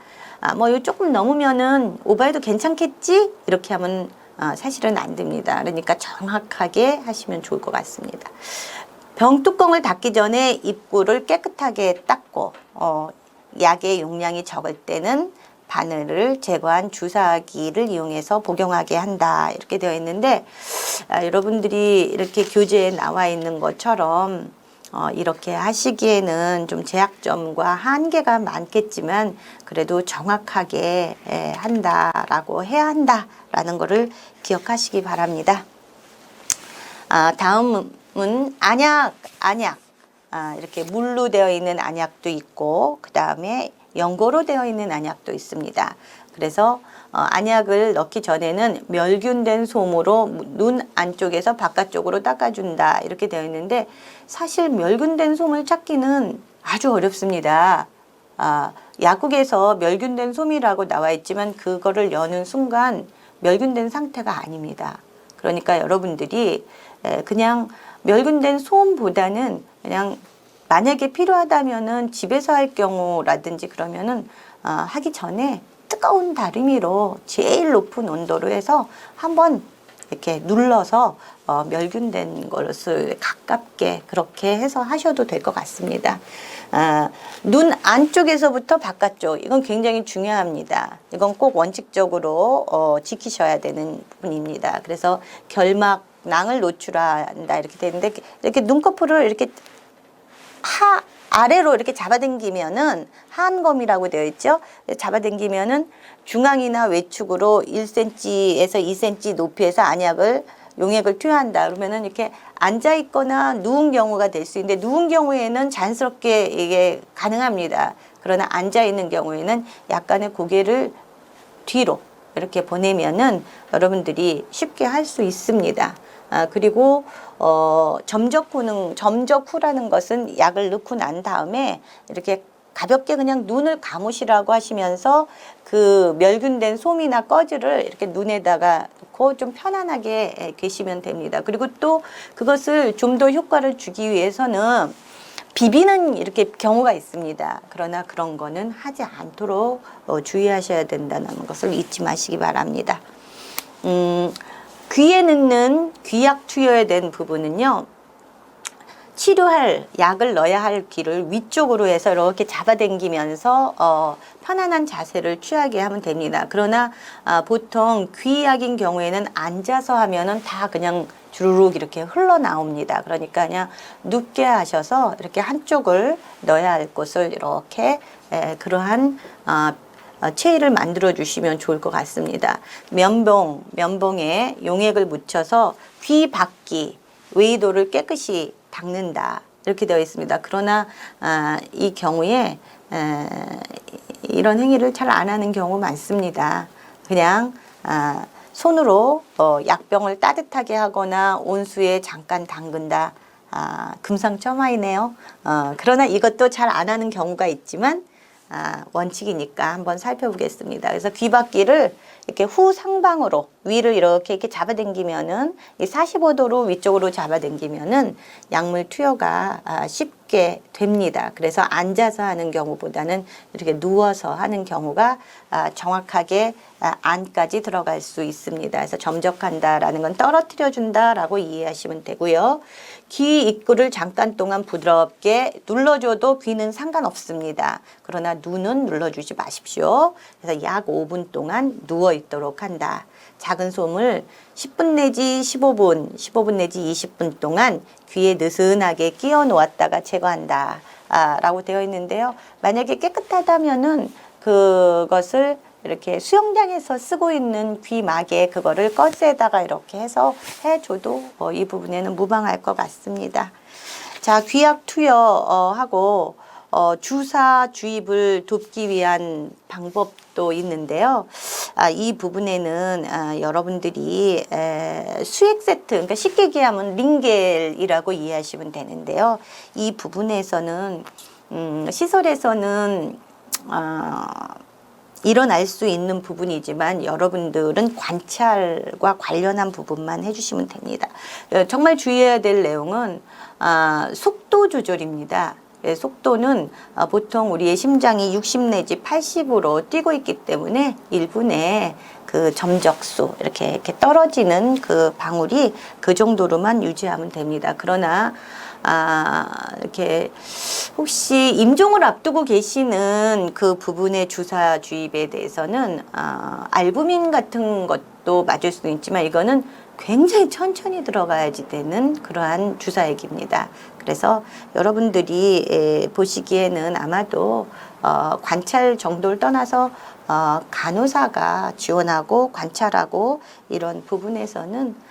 뭐 조금 넘으면은 오버해도 괜찮겠지? 이렇게 하면 사실은 안 됩니다. 그러니까 정확하게 하시면 좋을 것 같습니다. 병 뚜껑을 닫기 전에 입구를 깨끗하게 닦고 약의 용량이 적을 때는 바늘을 제거한 주사기를 이용해서 복용하게 한다. 이렇게 되어 있는데 여러분들이 이렇게 교재에 나와 있는 것처럼 이렇게 하시기에는 좀 제약점과 한계가 많겠지만 그래도 정확하게 한다라고 해야 한다라는 것을 기억하시기 바랍니다. 다음은 안약. 이렇게 물로 되어 있는 안약도 있고 그 다음에 연고로 되어 있는 안약도 있습니다. 그래서 안약을 넣기 전에는 멸균된 솜으로 눈 안쪽에서 바깥쪽으로 닦아준다. 이렇게 되어 있는데 사실 멸균된 솜을 찾기는 아주 어렵습니다. 약국에서 멸균된 솜이라고 나와 있지만 그거를 여는 순간 멸균된 상태가 아닙니다. 그러니까 여러분들이 그냥 멸균된 솜보다는 그냥 만약에 필요하다면은 집에서 할 경우라든지 그러면은 하기 전에 뜨거운 다리미로 제일 높은 온도로 해서 한번 이렇게 눌러서 멸균된 것을 가깝게 그렇게 해서 하셔도 될 것 같습니다. 눈 안쪽에서부터 바깥쪽 이건 굉장히 중요합니다. 이건 꼭 원칙적으로 지키셔야 되는 부분입니다. 그래서 결막낭을 노출한다 이렇게 되는데 이렇게 눈꺼풀을 이렇게 아래로 이렇게 잡아당기면은 하안검이라고 되어 있죠. 잡아당기면은 중앙이나 외축으로 1cm에서 2cm 높이에서 용액을 투여한다. 그러면은 이렇게 앉아 있거나 누운 경우가 될 수 있는데 누운 경우에는 자연스럽게 이게 가능합니다. 그러나 앉아 있는 경우에는 약간의 고개를 뒤로 이렇게 보내면은 여러분들이 쉽게 할 수 있습니다. 그리고 점적 후라는 것은 약을 넣고 난 다음에 이렇게 가볍게 그냥 눈을 감으시라고 하시면서 그 멸균된 솜이나 꺼즈를 이렇게 눈에다가 놓고 좀 편안하게 계시면 됩니다. 그리고 또 그것을 좀 더 효과를 주기 위해서는 비비는 이렇게 경우가 있습니다. 그러나 그런 거는 하지 않도록 주의하셔야 된다는 것을 잊지 마시기 바랍니다. 귀에 넣는 귀약 투여에 대한 부분은요. 치료할 약을 넣어야 할 귀를 위쪽으로 해서 이렇게 잡아당기면서 편안한 자세를 취하게 하면 됩니다. 그러나 보통 귀약인 경우에는 앉아서 하면은 다 그냥 주르륵 이렇게 흘러나옵니다. 그러니까 그냥 눕게 하셔서 이렇게 한쪽을 넣어야 할 곳을 이렇게 그러한 체위를 만들어 주시면 좋을 것 같습니다. 면봉에 용액을 묻혀서 귀 밖이 외이도를 깨끗이 닦는다 이렇게 되어 있습니다. 그러나 이 경우에 이런 행위를 잘 안 하는 경우 많습니다. 그냥 손으로 약병을 따뜻하게 하거나 온수에 잠깐 담근다. 금상첨화이네요. 그러나 이것도 잘 안 하는 경우가 있지만 원칙이니까 한번 살펴보겠습니다. 그래서 귀바퀴를 이렇게 후상방으로 위를 이렇게 잡아당기면은 45도로 위쪽으로 잡아당기면은 약물 투여가 쉽게 쉽게 됩니다. 그래서 앉아서 하는 경우보다는 이렇게 누워서 하는 경우가 정확하게 안까지 들어갈 수 있습니다. 그래서 점적한다라는 건 떨어뜨려 준다라고 이해하시면 되고요. 귀 입구를 잠깐 동안 부드럽게 눌러줘도 귀는 상관없습니다. 그러나 눈은 눌러주지 마십시오. 그래서 약 5분 동안 누워 있도록 한다. 작은 솜을 10분 내지 15분 내지 20분 동안 귀에 느슨하게 끼워 놓았다가 제거한다 라고 되어 있는데요. 만약에 깨끗하다면은 그것을 이렇게 수영장에서 쓰고 있는 귀마개 그거를 꺼스에다가 이렇게 해서 해줘도 이 부분에는 무방할 것 같습니다. 자, 귀약 투여하고 주사 주입을 돕기 위한 방법도 있는데요. 이 부분에는 여러분들이 수액 세트, 그러니까 쉽게 얘기하면 링겔이라고 이해하시면 되는데요. 이 부분에서는 시설에서는 일어날 수 있는 부분이지만 여러분들은 관찰과 관련한 부분만 해주시면 됩니다. 정말 주의해야 될 내용은 속도 조절입니다. 속도는 보통 우리의 심장이 60 내지 80으로 뛰고 있기 때문에 1분에 그 점적수 이렇게 떨어지는 그 방울이 그 정도로만 유지하면 됩니다. 그러나 이렇게 혹시 임종을 앞두고 계시는 그 부분의 주사 주입에 대해서는 알부민 같은 것도 맞을 수도 있지만 이거는 굉장히 천천히 들어가야지 되는 그러한 주사액입니다. 그래서 여러분들이 보시기에는 아마도 관찰 정도를 떠나서 간호사가 지원하고 관찰하고 이런 부분에서는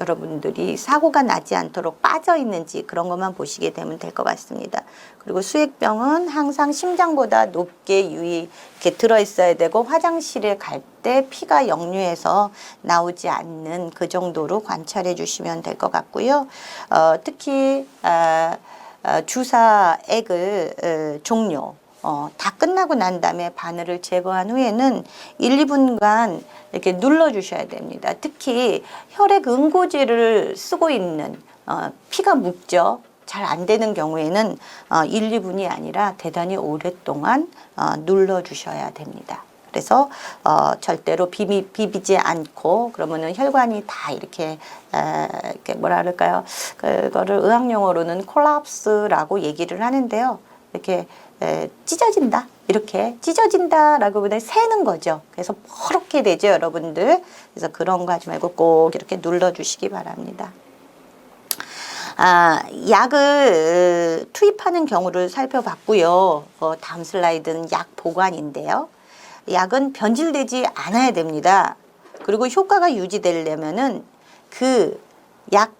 여러분들이 사고가 나지 않도록 빠져 있는지 그런 것만 보시게 되면 될 것 같습니다. 그리고 수액병은 항상 심장보다 높게 이렇게 들어 있어야 되고 화장실에 갈 때 피가 역류해서 나오지 않는 그 정도로 관찰해 주시면 될 것 같고요. 특히 주사액을 종료 다 끝나고 난 다음에 바늘을 제거한 후에는 1, 2분간 이렇게 눌러주셔야 됩니다. 특히 혈액 응고제를 쓰고 있는 피가 묵죠. 잘 안 되는 경우에는 1, 2분이 아니라 대단히 오랫동안 눌러주셔야 됩니다. 그래서 절대로 비비지 않고 그러면은 혈관이 다 이렇게 뭐라 그럴까요? 그거를 의학용어로는 콜랍스라고 얘기를 하는데요. 이렇게 찢어진다 이렇게 찢어진다라고 보다 새는 거죠. 그래서 퍼렇게 되죠, 여러분들. 그래서 그런 거 하지 말고 꼭 이렇게 눌러주시기 바랍니다. 약을 투입하는 경우를 살펴봤고요. 다음 슬라이드는 약 보관인데요. 약은 변질되지 않아야 됩니다. 그리고 효과가 유지되려면은 그 약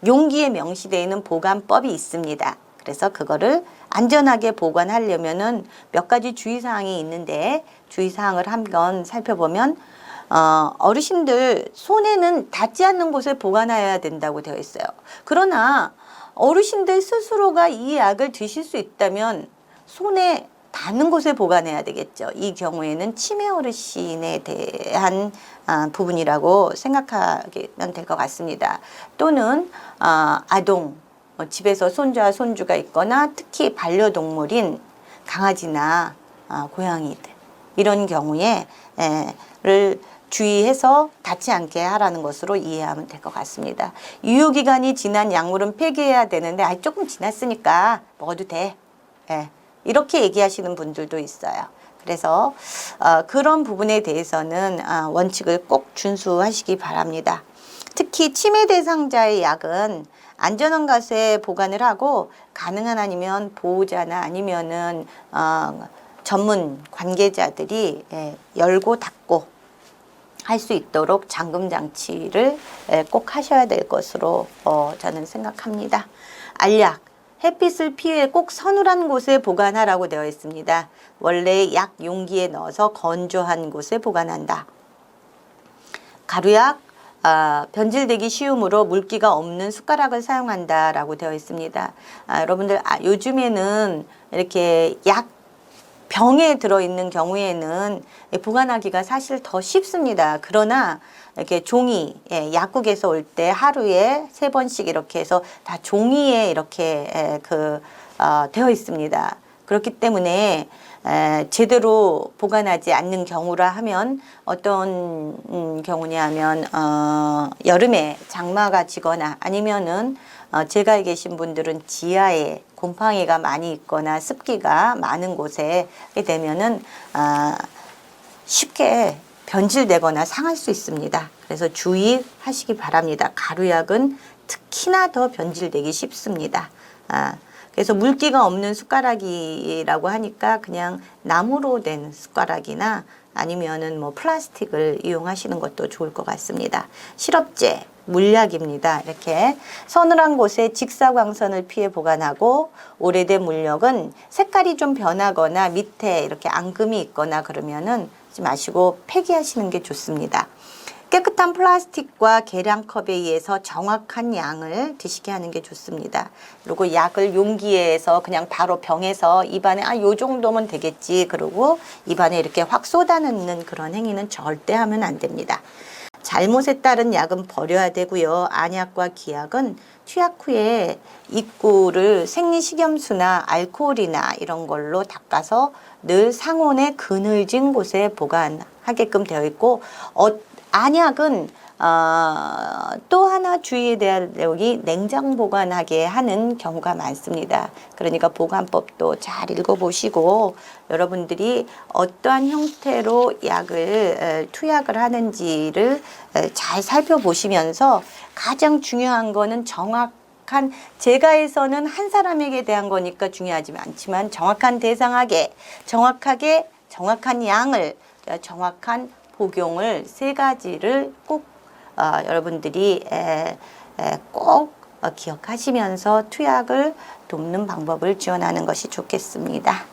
용기에 명시되어 있는 보관법이 있습니다. 그래서 그거를 안전하게 보관하려면은 몇 가지 주의사항이 있는데 주의사항을 한번 살펴보면 어르신들 손에는 닿지 않는 곳에 보관해야 된다고 되어 있어요. 그러나 어르신들 스스로가 이 약을 드실 수 있다면 손에 닿는 곳에 보관해야 되겠죠. 이 경우에는 치매 어르신에 대한 부분이라고 생각하면 될 것 같습니다. 또는 아동 집에서 손자, 손주가 있거나 특히 반려동물인 강아지나 고양이들 이런 경우에 를 주의해서 닿지 않게 하라는 것으로 이해하면 될 것 같습니다. 유효기간이 지난 약물은 폐기해야 되는데 조금 지났으니까 먹어도 돼. 이렇게 얘기하시는 분들도 있어요. 그래서 그런 부분에 대해서는 원칙을 꼭 준수하시기 바랍니다. 특히 치매 대상자의 약은 안전한 곳에 보관을 하고 가능한 아니면 보호자나 아니면은 전문 관계자들이 열고 닫고 할 수 있도록 잠금 장치를 꼭 하셔야 될 것으로 저는 생각합니다. 알약, 햇빛을 피해 꼭 서늘한 곳에 보관하라고 되어 있습니다. 원래 약 용기에 넣어서 건조한 곳에 보관한다. 가루약, 변질되기 쉬우므로 물기가 없는 숟가락을 사용한다라고 되어 있습니다. 여러분들 요즘에는 이렇게 약 병에 들어있는 경우에는 보관하기가 사실 더 쉽습니다. 그러나 이렇게 종이, 약국에서 올 때 하루에 3번씩 이렇게 해서 다 종이에 이렇게 되어 있습니다. 그렇기 때문에 제대로 보관하지 않는 경우라 하면 어떤 경우냐 하면 여름에 장마가 지거나 아니면은 제가에 계신 분들은 지하에 곰팡이가 많이 있거나 습기가 많은 곳에 하게 되면은 쉽게 변질되거나 상할 수 있습니다. 그래서 주의하시기 바랍니다. 가루약은 특히나 더 변질되기 쉽습니다. 그래서 물기가 없는 숟가락이라고 하니까 그냥 나무로 된 숟가락이나 아니면은 뭐 플라스틱을 이용하시는 것도 좋을 것 같습니다. 실업제, 물약입니다. 이렇게 서늘한 곳에 직사광선을 피해 보관하고 오래된 물약은 색깔이 좀 변하거나 밑에 이렇게 앙금이 있거나 그러면은 하지 마시고 폐기하시는 게 좋습니다. 깨끗한 플라스틱과 계량컵에 의해서 정확한 양을 드시게 하는 게 좋습니다. 그리고 약을 용기에서 그냥 바로 병에서 입안에 요 정도면 되겠지 그러고 입안에 이렇게 확 쏟아넣는 그런 행위는 절대 하면 안 됩니다. 잘못에 따른 약은 버려야 되고요. 안약과 기약은 투약 후에 입구를 생리식염수나 알코올이나 이런 걸로 닦아서 늘 상온의 그늘진 곳에 보관하게끔 되어 있고 안약은 또 하나 주의해야 될 내용이 냉장 보관하게 하는 경우가 많습니다. 그러니까 보관법도 잘 읽어보시고 여러분들이 어떠한 형태로 약을 투약을 하는지를 잘 살펴보시면서 가장 중요한 거는 정확한 제가에서는 한 사람에게 대한 거니까 중요하지 않지만 정확한 대상에게 정확한 양을 정확한 복용을 3가지를 꼭 여러분들이 꼭 기억하시면서 투약을 돕는 방법을 지원하는 것이 좋겠습니다.